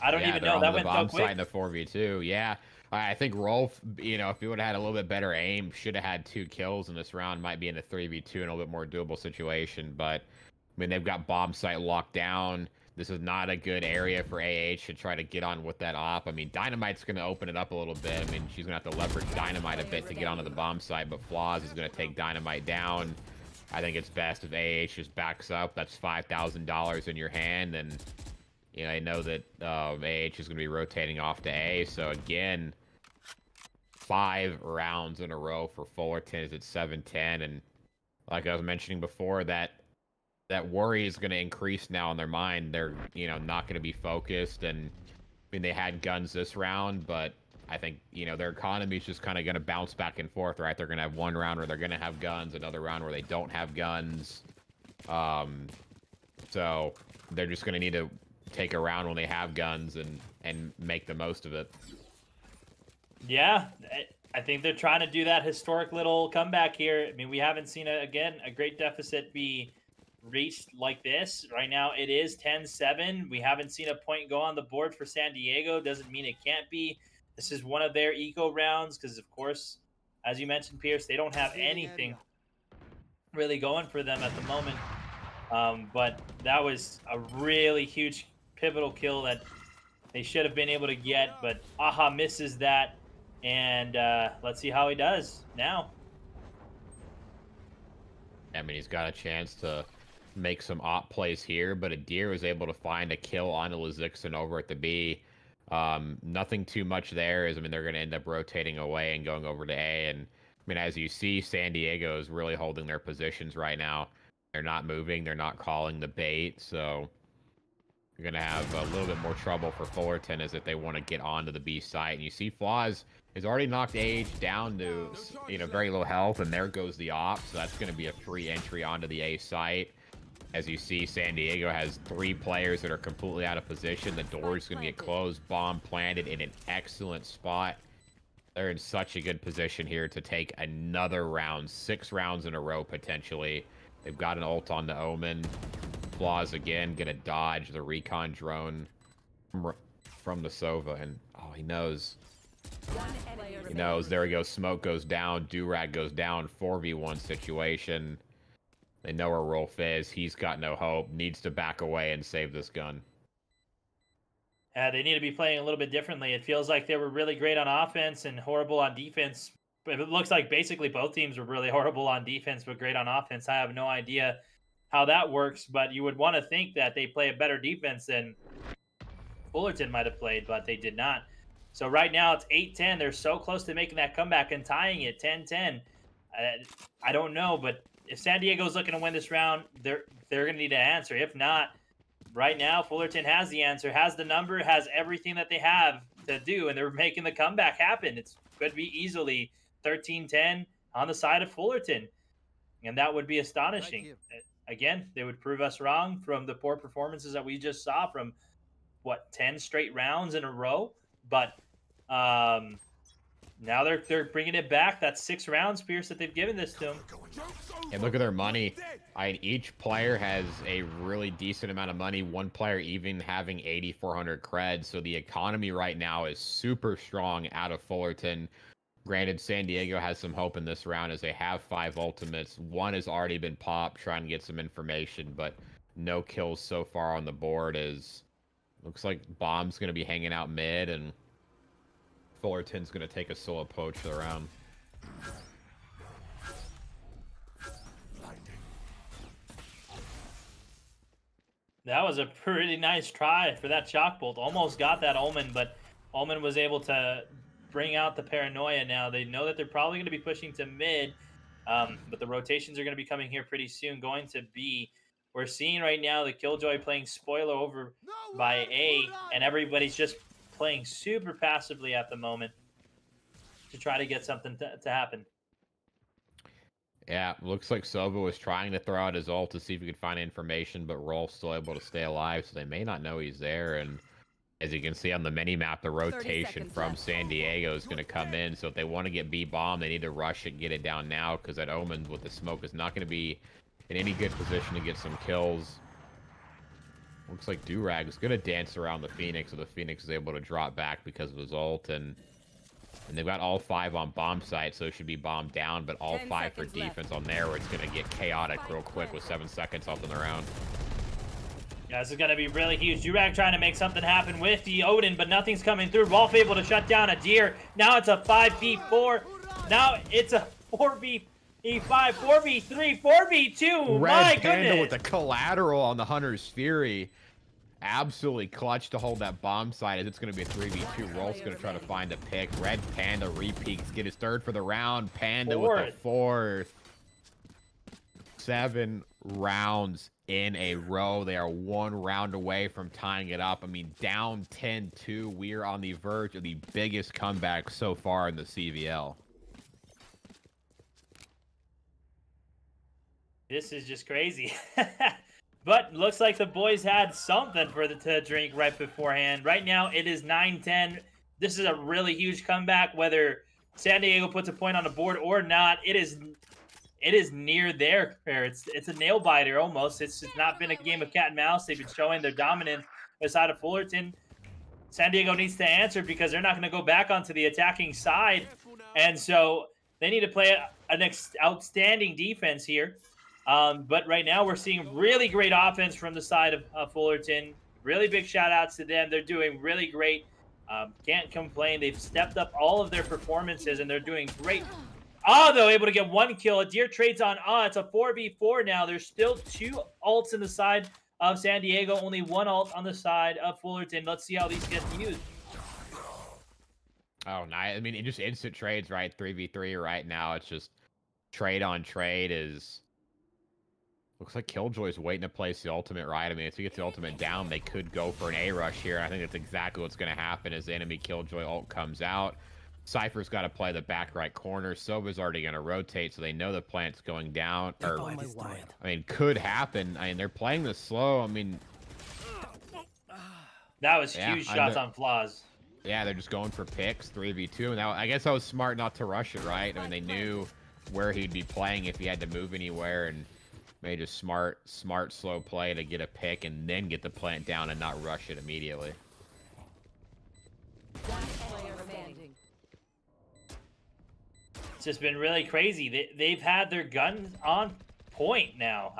I don't even know. That went so quick. In the 4v2. Yeah. I think Rolf, you know, if he would have had a little bit better aim, should have had 2 kills in this round. Might be in a 3v2 and a little bit more doable situation. But, I mean, they've got bomb site locked down. This is not a good area for AH to try to get on with that op. I mean, Dynamite's going to open it up a little bit. I mean, she's going to have to leverage Dynamite a bit to get onto the bomb site. But Flaws is going to take Dynamite down. I think it's best if AH just backs up. That's $5,000 in your hand. And, you know, I know that AH is going to be rotating off to A. So, again, 5 rounds in a row for Fullerton is at 7-10. And like I was mentioning before, that worry is going to increase now in their mind. They're, you know, not going to be focused. And, I mean, they had guns this round, but I think, you know, their economy is just kind of going to bounce back and forth, right? They're going to have one round where they're going to have guns, another round where they don't have guns. So they're just going to need to take a round when they have guns and make the most of it. Yeah, I think they're trying to do that historic little comeback here. I mean, we haven't seen, a great deficit be reached like this. Right now, it is 10-7. We haven't seen a point go on the board for San Diego. Doesn't mean it can't be. This is one of their eco rounds because, of course, as you mentioned, Pierce, they don't have anything really going for them at the moment. But that was a really huge pivotal kill that they should have been able to get, but Aha misses that. And let's see how he does now. I mean, he's got a chance to make some op plays here, but Adir was able to find a kill on Lazixon over at the B. Nothing too much there. I mean, they're going to end up rotating away and going over to A. And I mean, as you see, San Diego is really holding their positions right now. They're not moving. They're not calling the bait. So you're going to have a little bit more trouble for Fullerton as if they want to get onto the B site. And you see Flaws has already knocked AH down to, you know, very low health, and there goes the op. So that's going to be a free entry onto the A site. As you see, San Diego has 3 players that are completely out of position. The door is going to get closed, bomb planted in an excellent spot. They're in such a good position here to take another round, 6 rounds in a row potentially. They've got an ult on the Omen. Flaws again, gonna dodge the recon drone from the Sova, and oh, he knows. He knows. There he goes. Smoke goes down. Durag goes down. 4v1 situation. They know where Rolf is. He's got no hope. Needs to back away and save this gun. They need to be playing a little bit differently. It feels like they were really great on offense and horrible on defense. But it looks like basically both teams were really horrible on defense but great on offense. I have no idea how that works, but you would want to think that they play a better defense than Fullerton might have played, but they did not. So right now it's 8-10. They're so close to making that comeback and tying it 10-10. I don't know, but if San Diego's looking to win this round, they're going to need an answer. If not, right now Fullerton has the answer, has the number, has everything that they have to do, and they're making the comeback happen. It's could be easily 13-10 on the side of Fullerton, and that would be astonishing. Again, they would prove us wrong from the poor performances that we just saw from, what, 10 straight rounds in a row? But now they're bringing it back. That's 6 rounds, Pierce, that they've given this to them. And look at their money. Each player has a really decent amount of money. One player even having 8,400 creds. So the economy right now is super strong out of Fullerton. Granted, San Diego has some hope in this round as they have 5 ultimates. One has already been popped, trying to get some information, but no kills so far on the board. As looks like Bomb's going to be hanging out mid, and Fullerton's going to take a solo poach for the round. That was a pretty nice try for that shock bolt. Almost got that Omen, but Omen was able to bring out the paranoia now. They know that they're probably going to be pushing to mid, but the rotations are going to be coming here pretty soon. Going to B. We're seeing right now the Killjoy playing spoiler over by A, and everybody's just playing super passively at the moment to try to get something to happen. Yeah, looks like Sova was trying to throw out his ult to see if he could find information, but Rolf's still able to stay alive, so they may not know he's there. And as you can see on the mini-map, the rotation from left. San Diego is going to come in. So if they want to get B-bomb, they need to rush it and get it down now, because that Omen with the smoke is not going to be in any good position to get some kills. Looks like Durag is going to dance around the Phoenix, so the Phoenix is able to drop back because of his ult. And they've got all 5 on bomb site, so it should be bombed down, but all 5 for defense on there, where it's going to get chaotic real quick with 7 seconds left in the round. Yeah, this is going to be really huge. Durag trying to make something happen with the Odin, but nothing's coming through. Rolf able to shut down a Deer. Now it's a 5v4. Now it's a 4v5, 4v3, 4v2. Red My Panda goodness. with the collateral on the Hunter's Fury. Absolutely clutch to hold that bomb site, as it's going to be a 3v2. Rolf's going to try to find a pick. Red Panda repeats, get his 3rd for the round. Panda with the 4th. 7 rounds in a row. They are 1 round away from tying it up. I mean, down 10-2. We're on the verge of the biggest comeback so far in the CVL. This is just crazy. But looks like the boys had something for to drink right beforehand. Right now, it is 9-10. This is a really huge comeback. Whether San Diego puts a point on the board or not, it is near there. It's a nail biter almost. It's not been a game of cat and mouse. They've been showing their dominance aside of Fullerton. San Diego needs to answer, because they're not going to go back onto the attacking side, and so they need to play an outstanding defense here. But right now we're seeing really great offense from the side of Fullerton. Really big shout outs to them. They're doing really great. Can't complain. They've stepped up all of their performances, and they're doing great. They're able to get 1 kill. A Deer trades on it's a 4v4 now. There's still 2 ults in the side of San Diego, only 1 ult on the side of Fullerton. Let's see how these get used. Oh, nice. I mean, it just instant trades, right? 3v3 right now. It's just trade on trade is... Looks like Killjoy's waiting to place the ultimate, right? I mean, if he gets the ultimate down, they could go for an A-rush here. I think that's exactly what's going to happen as the enemy Killjoy ult comes out. Cypher's got to play the back right corner. Sova's already going to rotate, so they know the plant's going down. Or, I mean, could happen. I mean, they're playing this slow. I mean... That was huge shots on flaws. Yeah, they're just going for picks, 3v2. And I guess I was smart not to rush it, right? I mean, they knew where he'd be playing if he had to move anywhere, and made a smart, slow play to get a pick and then get the plant down and not rush it immediately. It's just been really crazy. They've had their guns on point now.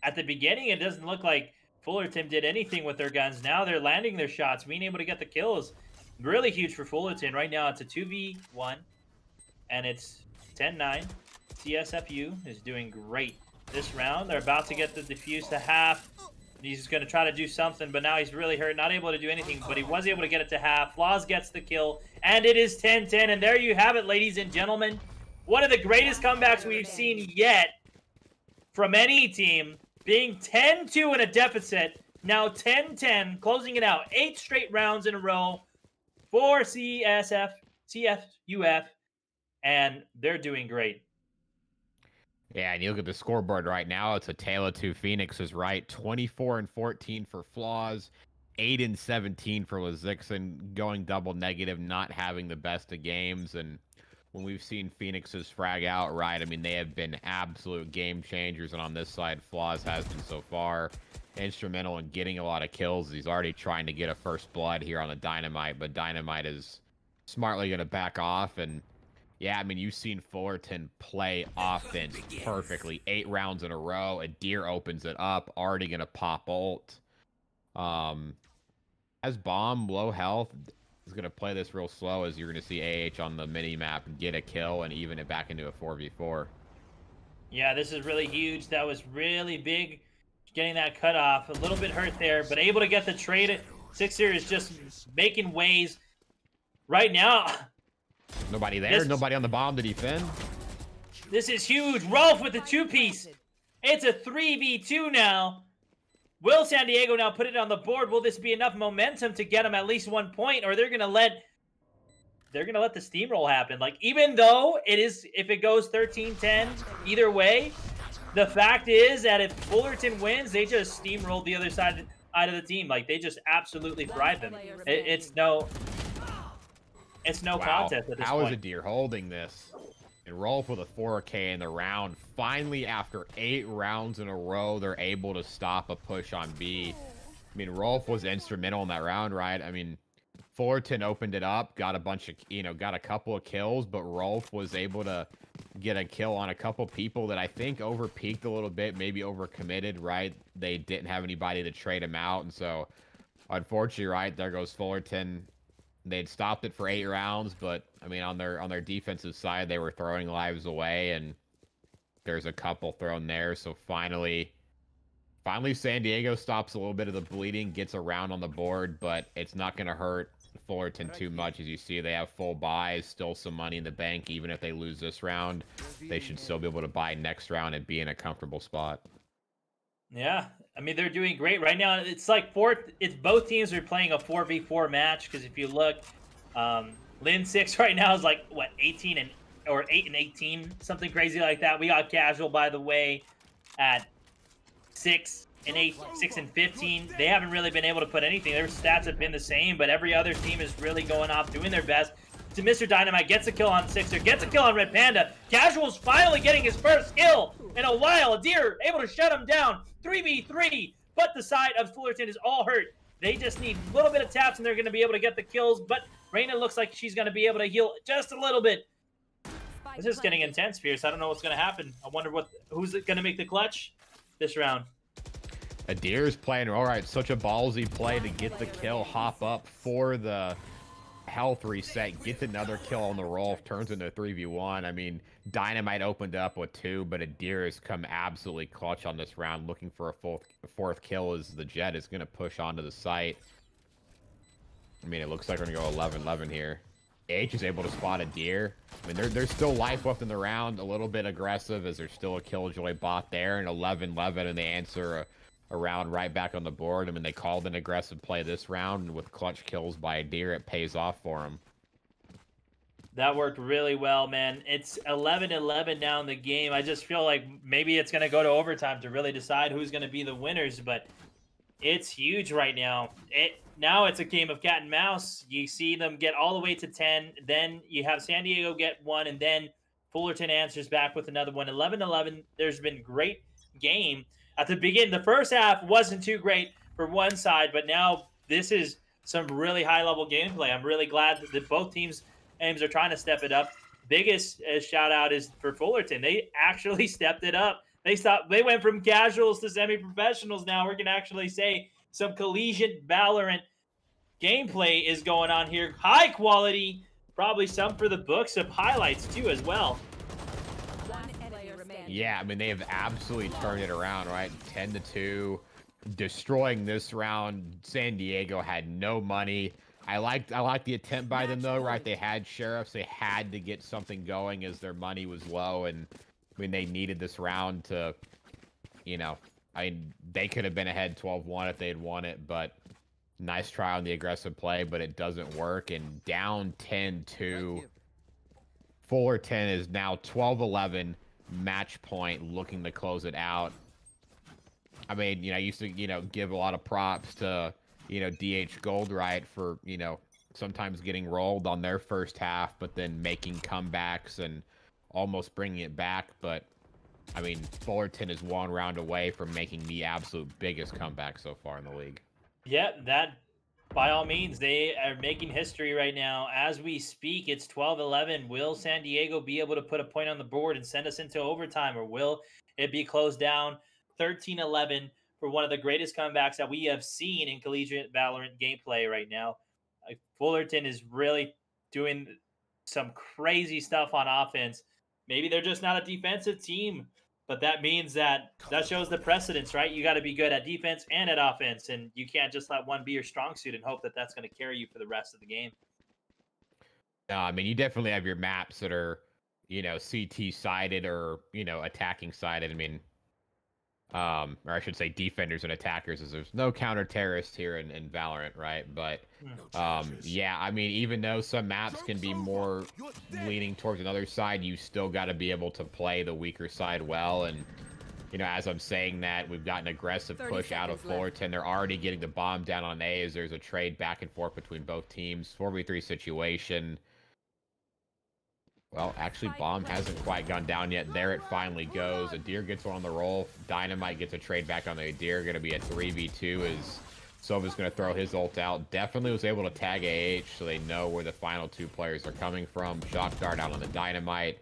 At the beginning, it doesn't look like Fullerton did anything with their guns. Now they're landing their shots, being able to get the kills. Really huge for Fullerton. Right now, it's a 2v1, and it's 10-9. CSFU is doing great this round. They're about to get the defuse to half. He's going to try to do something, but now he's really hurt. Not able to do anything, but he was able to get it to half. Flaws gets the kill, and it is 10-10. And there you have it, ladies and gentlemen. One of the greatest comebacks we've seen yet from any team, being 10-2 in a deficit. Now 10-10, closing it out. 8 straight rounds in a row for CSUF, and they're doing great. Yeah, and you look at the scoreboard right now, it's a tale of 2 Phoenixes, right? 24-14 for Flaws, 8-17 for Lazixin, going double negative, not having the best of games. And when we've seen Phoenixes frag out, right, I mean, they have been absolute game changers. And on this side, Flaws has been so far instrumental in getting a lot of kills. He's already trying to get a first blood here on the Dynamite, but Dynamite is smartly going to back off. And yeah, I mean, you've seen Fullerton play offense perfectly. 8 rounds in a row. A Deer opens it up. Already going to pop ult. As Bomb, low health, is going to play this real slow, as you're going to see AH on the mini-map get a kill and even it back into a 4v4. Yeah, this is really huge. That was really big, getting that cut off. A little bit hurt there, but able to get the trade. Sixer is just making waves right now. Nobody there, nobody on the bomb to defend. This is huge. Rolf with the 2-piece. It's a 3v2 now. Will San Diego now put it on the board? Will this be enough momentum to get them at least 1 point, or they're gonna let the steamroll happen? Like, even though it is, if it goes 13-10 either way, the fact is that if Fullerton wins, they just steamrolled the other side of the team. Like, they just absolutely fried them. It's no contest at this How point. is a deer holding this? And Rolf with a 4K in the round. Finally, after 8 rounds in a row, they're able to stop a push on B. I mean, Rolf was instrumental in that round, right? I mean, Fullerton opened it up, got a bunch of, got a couple of kills, but Rolf was able to get a kill on a couple people that I think overpeaked a little bit, maybe overcommitted, right? They didn't have anybody to trade him out, and so unfortunately, right, there goes Fullerton. They'd stopped it for 8 rounds, but I mean, on their defensive side, they were throwing lives away, and there's a couple thrown there. So finally, San Diego stops a little bit of the bleeding, gets a round on the board, but it's not going to hurt Fullerton too much. As you see, they have full buys, still some money in the bank. Even if they lose this round, they should still be able to buy next round and be in a comfortable spot. Yeah, I mean, they're doing great right now. It's like both teams are playing a 4v4 match, because if you look, Lin 6 right now is like, what, 18 and or 8 and 18, something crazy like that. We got Casual, by the way, at 6 and 8, 6 and 15. They haven't really been able to put anything. Their stats have been the same, but every other team is really going off, doing their best. To Mr. Dynamite, gets a kill on Sixer, gets a kill on Red Panda. Casual's finally getting his first kill in a while. Deer able to shut him down. 3v3, but the side of Fullerton is all hurt. They just need a little bit of taps, and they're going to be able to get the kills, but Reyna looks like she's going to be able to heal just a little bit. This is getting intense, Pierce. I don't know what's going to happen. I wonder who's going to make the clutch this round. Adir's playing all right. Such a ballsy play to get the kill, hop up for the health reset, gets another kill on the Rolf, turns into a 3v1. I mean, Dynamite opened up with 2, but Adir has come absolutely clutch on this round, looking for a fourth kill as the Jet is going to push onto the site. I mean, it looks like we're going to go 11-11 here. H is able to spot Adir. I mean, there's still life left in the round, a little bit aggressive as there's still a Killjoy bot there, and 11-11, and they answer a round right back on the board. I mean, they called an aggressive play this round, and with clutch kills by Adir, it pays off for them. That worked really well, man. It's 11-11 now in the game. I just feel like maybe it's going to go to overtime to really decide who's going to be the winners, but it's huge right now. Now it's a game of cat and mouse. You see them get all the way to 10, then you have San Diego get 1, and then Fullerton answers back with another one. 11-11, there's been great game. At the beginning, the first half wasn't too great for one side, but now this is some really high-level gameplay. I'm really glad that both teams' aims are trying to step it up. Biggest shout-out is for Fullerton. They actually stepped it up. They went from casuals to semi-professionals now. We can actually say some collegiate Valorant gameplay is going on here. High quality, probably some for the books of highlights too as well. Yeah, I mean, they have absolutely turned it around, right? 10-2, destroying this round. San Diego had no money. I like the attempt by them though, right? They had sheriffs. They had to get something going as their money was low, and I mean, they needed this round to, I mean, they could have been ahead 12-1 if they had won it, but nice try on the aggressive play, but it doesn't work. And down 10-2, Fullerton is now 12-11, match point, looking to close it out. I mean, I used to, give a lot of props to, DH Goldright for, sometimes getting rolled on their first half, but then making comebacks and almost bringing it back. But I mean, Fullerton is 1 round away from making the absolute biggest comeback so far in the league. Yeah, that by all means, they are making history right now. As we speak, it's 12-11. Will San Diego be able to put a point on the board and send us into overtime, or will it be closed down 13-11 for one of the greatest comebacks that we have seen in collegiate Valorant gameplay right now? Fullerton is really doing some crazy stuff on offense. Maybe they're just not a defensive team, but that means that shows the precedence, right? You got to be good at defense and at offense, and you can't just let one be your strong suit and hope that that's going to carry you for the rest of the game. I mean, you definitely have your maps that are, CT sided or, attacking sided. I mean, or I should say defenders and attackers, as there's no counter terrorists here in Valorant, right? But yeah, I mean, even though some maps can be more leaning towards another side, you still got to be able to play the weaker side well. And you know, as I'm saying that, we've got an aggressive push out of Fullerton. They're already getting the bomb down on A as there's a trade back and forth between both teams. 4v3 situation. Well, actually, bomb hasn't quite gone down yet. There it finally goes. Adir gets one on the roll. Dynamite gets a trade back on the Adir. Going to be a 3v2 as Sova's going to throw his ult out. Definitely was able to tag AH so they know where the final two players are coming from. Shock Dart out on the Dynamite.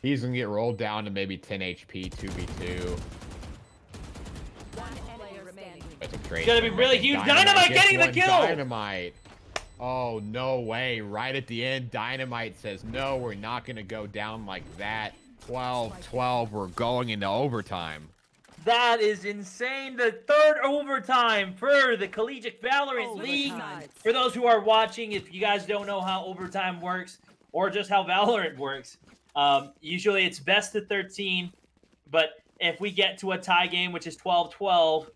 He's going to get rolled down to maybe 10 HP, 2v2. It's going to be really huge. Dynamite getting the kill! Dynamite. Oh, no way. Right at the end, Dynamite says, no, we're not going to go down like that. 12-12, we're going into overtime. That is insane. The third overtime for the Collegiate Valorant League. For those who are watching, if you guys don't know how overtime works or just how Valorant works, usually it's best of 13. But if we get to a tie game, which is 12-12,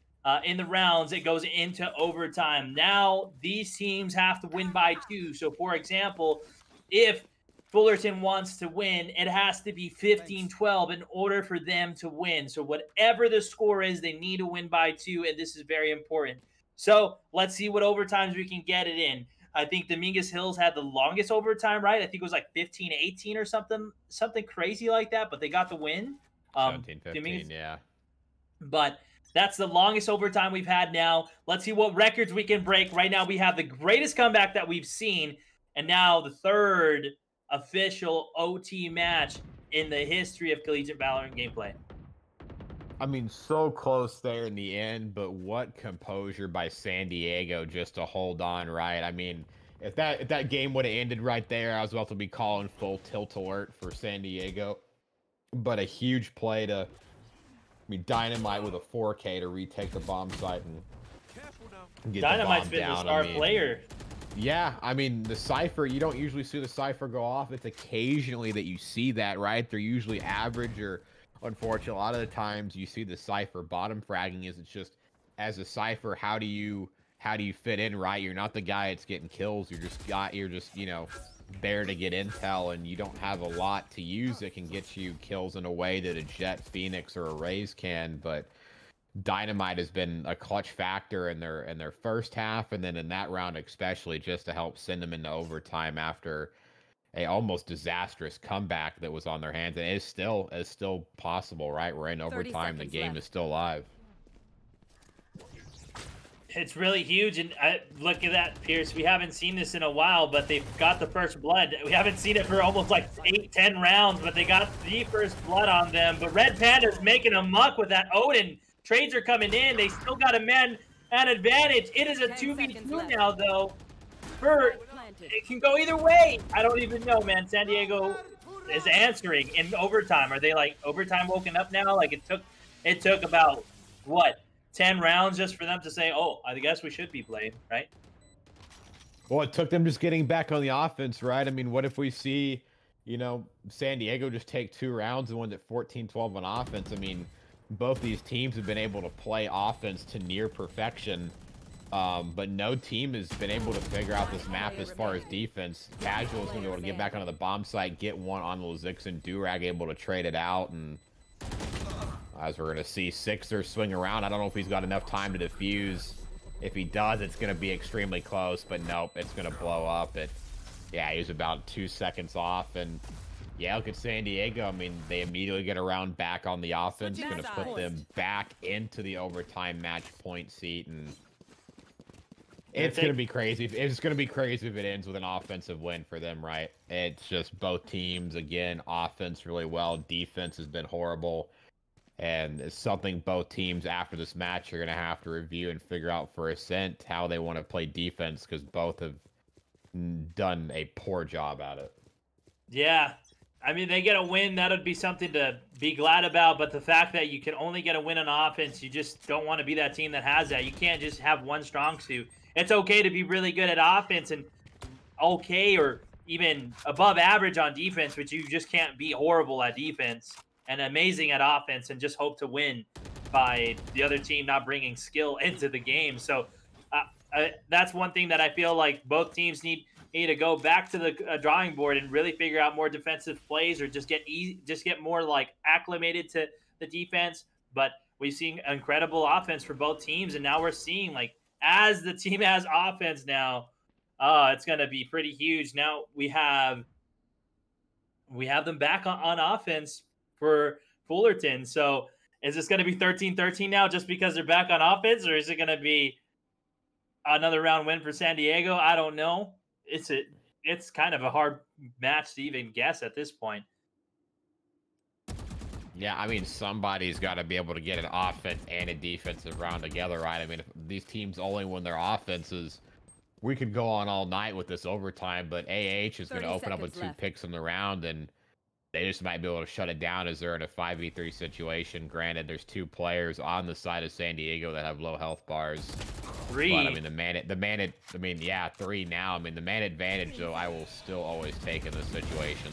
in the rounds, it goes into overtime. Now, these teams have to win by 2. So, for example, if Fullerton wants to win, it has to be 15-12 in order for them to win. So, whatever the score is, they need to win by 2, and this is very important. So, let's see what overtimes we can get it in. I think Dominguez Hills had the longest overtime, right? I think it was like 15-18 or something crazy like that, but they got the win. 17-15, yeah. But that's the longest overtime we've had now. Let's see what records we can break. Right now, we have the greatest comeback that we've seen, and now the third official OT match in the history of Collegiate Valorant gameplay. I mean, so close there in the end, but what composure by San Diego just to hold on, right? I mean, if that game would have ended right there, I was about to be calling full tilt alert for San Diego. But a huge play to... I mean, Dynamite with a 4K to retake the bomb site and get Dynamite's the bomb down. Been the star player. Yeah, I mean, the Cypher, you don't usually see the Cypher go off. It's occasionally that you see that, right? They're usually average or, unfortunately, a lot of the times you see the Cypher bottom fragging is it's just, as a Cypher, how do you fit in, right? You're not the guy that's getting kills. You're just, you know, there to get intel, and you don't have a lot to use that can get you kills in a way that a Jet, Phoenix, or a Raze can. But Dynamite has been a clutch factor in their first half, and then in that round especially, just to help send them into overtime after a almost disastrous comeback that was on their hands, and it's still possible, right? We're in overtime, the game is still live. It's really huge, and look at that, Pierce. We haven't seen this in a while, but they've got the first blood. We haven't seen it for almost like 8-10 rounds, but they got the first blood on them. But Red Panda's making a muck with that Odin. Trades are coming in. They still got a man an advantage. It is a 2v2 now, though. It can go either way. I don't even know, man. San Diego is answering in overtime. Are they like overtime woken up now? Like it took about what? 10 rounds just for them to say, oh, I guess we should be playing, right? Well, it took them just getting back on the offense, right? I mean, what if we see, you know, San Diego just take 2 rounds and win at 14-12 on offense? I mean, both these teams have been able to play offense to near perfection, but no team has been able to figure out this map as far as defense. Casual is going to be able to get back onto the bomb site, get one on Lazix and Durag, able to trade it out, and as we're going to see, Sixer swing around. I don't know if he's got enough time to defuse. If he does, it's going to be extremely close, but nope, it's going to blow up. Yeah, he was about 2 seconds off, and yeah, look at San Diego. I mean, they immediately get around back on the offense, going to put them back into the overtime match point seat, and it's going to be crazy. It's going to be crazy if it ends with an offensive win for them, right? It's just both teams, again, offense really well, defense has been horrible. And it's something both teams after this match are going to have to review and figure out for Ascent how they want to play defense, because both have done a poor job at it. Yeah. I mean, they get a win. That would be something to be glad about. But the fact that you can only get a win on offense, you just don't want to be that team that has that. You can't just have one strong suit. It's okay to be really good at offense and okay or even above average on defense, but you just can't be horrible at defense and amazing at offense and just hope to win. by the other team not bringing skill into the game. So that's one thing that I feel like both teams need to go back to the drawing board and really figure out more defensive plays, or just get more like acclimated to the defense. But we've seen incredible offense for both teams, and now we're seeing like as the team has offense now, it's going to be pretty huge. Now we have them back on offense for Fullerton. So is this going to be 13-13 now just because they're back on offense, or is it going to be another round win for San Diego? I don't know. It's kind of a hard match to even guess at this point. Yeah, I mean, somebody's got to be able to get an offense and a defensive round together, right? I mean, if these teams only win their offenses, we could go on all night with this overtime, but AH is going to open up with 2 picks in the round, and they just might be able to shut it down as they're in a 5v3 situation. Granted, there's 2 players on the side of San Diego that have low health bars. 3. But, I mean, yeah, 3 now. I mean, the man advantage, though, I will still always take in this situation.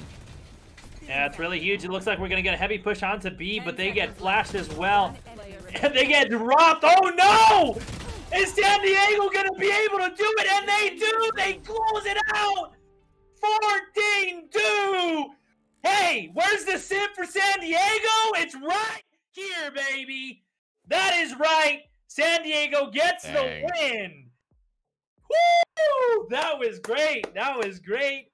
Yeah, it's really huge. It looks like we're going to get a heavy push onto B, but they get flashed as well. And they get dropped. Oh, no! Is San Diego going to be able to do it? And they do! They close it out! 14-2! Hey, where's the sim for San Diego? It's right here, baby. That is right. San Diego gets the win. Woo! That was great. That was great.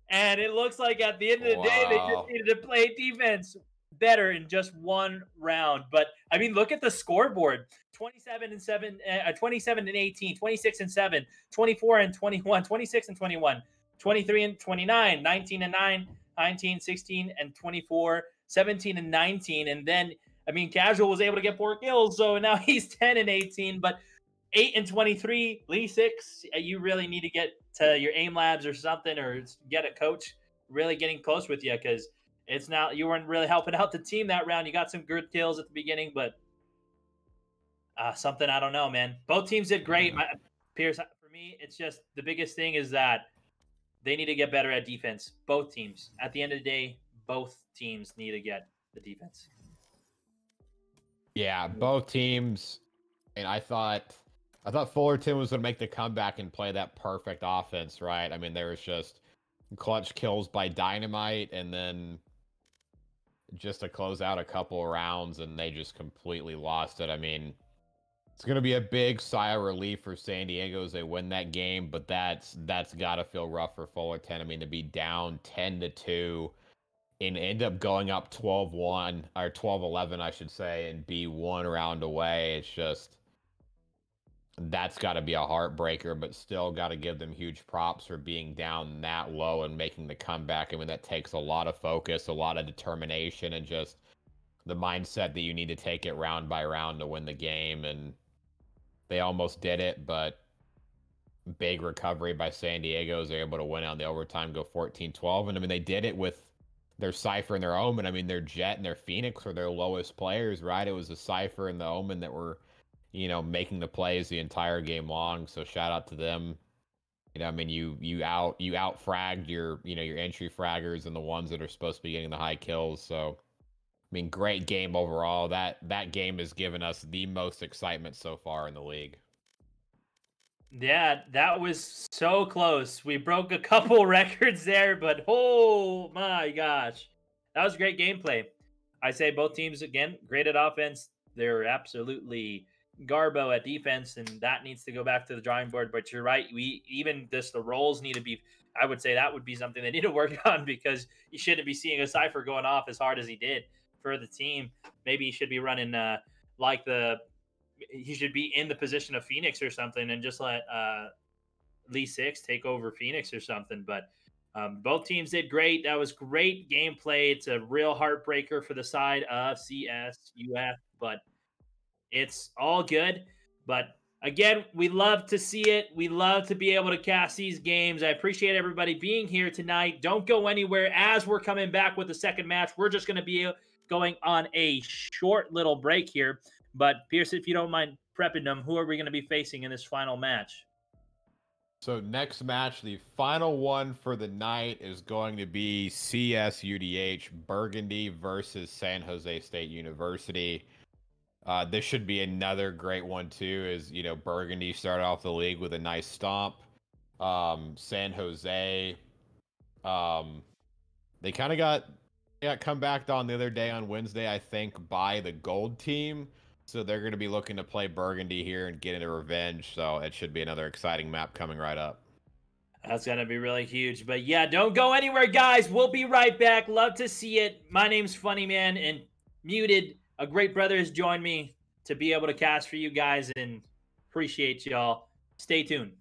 And it looks like at the end of the day, they just needed to play defense better in just one round. But, I mean, look at the scoreboard. 27-7, 27-18, 26-7, 24-21, 26-21, 23-29, 19-9, 19-16-24, 17-19. And then, I mean, Casual was able to get 4 kills, so now he's 10-18. But 8-23, Lee 6, you really need to get to your aim labs or something, or get a coach really getting close with you, because it's now you weren't really helping out the team that round. You got some good kills at the beginning, but something, I don't know, man. Both teams did great. Pierce, for me, it's just the biggest thing is that they need to get better at defense. Both teams. At the end of the day, both teams need to get the defense. Yeah, both teams. And I thought Fullerton was going to make the comeback and play that perfect offense, right? I mean, there was just clutch kills by Dynamite, and then just to close out a couple of rounds, and they just completely lost it. I mean, it's going to be a big sigh of relief for San Diego as they win that game, but that's got to feel rough for Fullerton. I mean, to be down 10-2 and end up going up 12-1 or 12-11, I should say, and be 1 round away. It's just, that's got to be a heartbreaker, but still got to give them huge props for being down that low and making the comeback. I mean, that takes a lot of focus, a lot of determination, and just the mindset that you need to take it round by round to win the game. And they almost did it, but big recovery by San Diego as they're able to win on the overtime, go 14-12. And I mean, they did it with their Cypher and their Omen. I mean, their Jet and their Phoenix were their lowest players, right? It was the Cypher and the Omen that were, you know, making the plays the entire game long. So shout out to them. You know, I mean, you out fragged your entry fraggers and the ones that are supposed to be getting the high kills. So, I mean, great game overall. That game has given us the most excitement so far in the league. Yeah, that was so close. We broke a couple records there, but oh my gosh. That was great gameplay. I say both teams, again, great at offense. They're absolutely garbo at defense, and that needs to go back to the drawing board. But you're right. The roles need to be, I would say that would be something they need to work on, because you shouldn't be seeing a Cypher going off as hard as he did for the team. Maybe he should be running he should be in the position of Phoenix or something, and just let Lee 6 take over Phoenix or something. But both teams did great. That was great gameplay. It's a real heartbreaker for the side of CSUF, but it's all good. But again, we love to see it. We love to be able to cast these games. I appreciate everybody being here tonight. Don't go anywhere as we're coming back with the second match. We're just going to be going on a short little break here. But Pierce, if you don't mind prepping them, who are we going to be facing in this final match? So next match, the final one for the night, is going to be CSUDH Burgundy versus San Jose State University. This should be another great one too. Is Burgundy started off the league with a nice stomp. San Jose, they kind of got come back on the other day on Wednesday, I think, by the gold team. So they're going to be looking to play Burgundy here and get into revenge. So it should be another exciting map coming right up. That's going to be really huge. But yeah, don't go anywhere, guys. We'll be right back. Love to see it. My name's Funny Man, and Muted, a great brother, has joined me to be able to cast for you guys, and appreciate y'all. Stay tuned.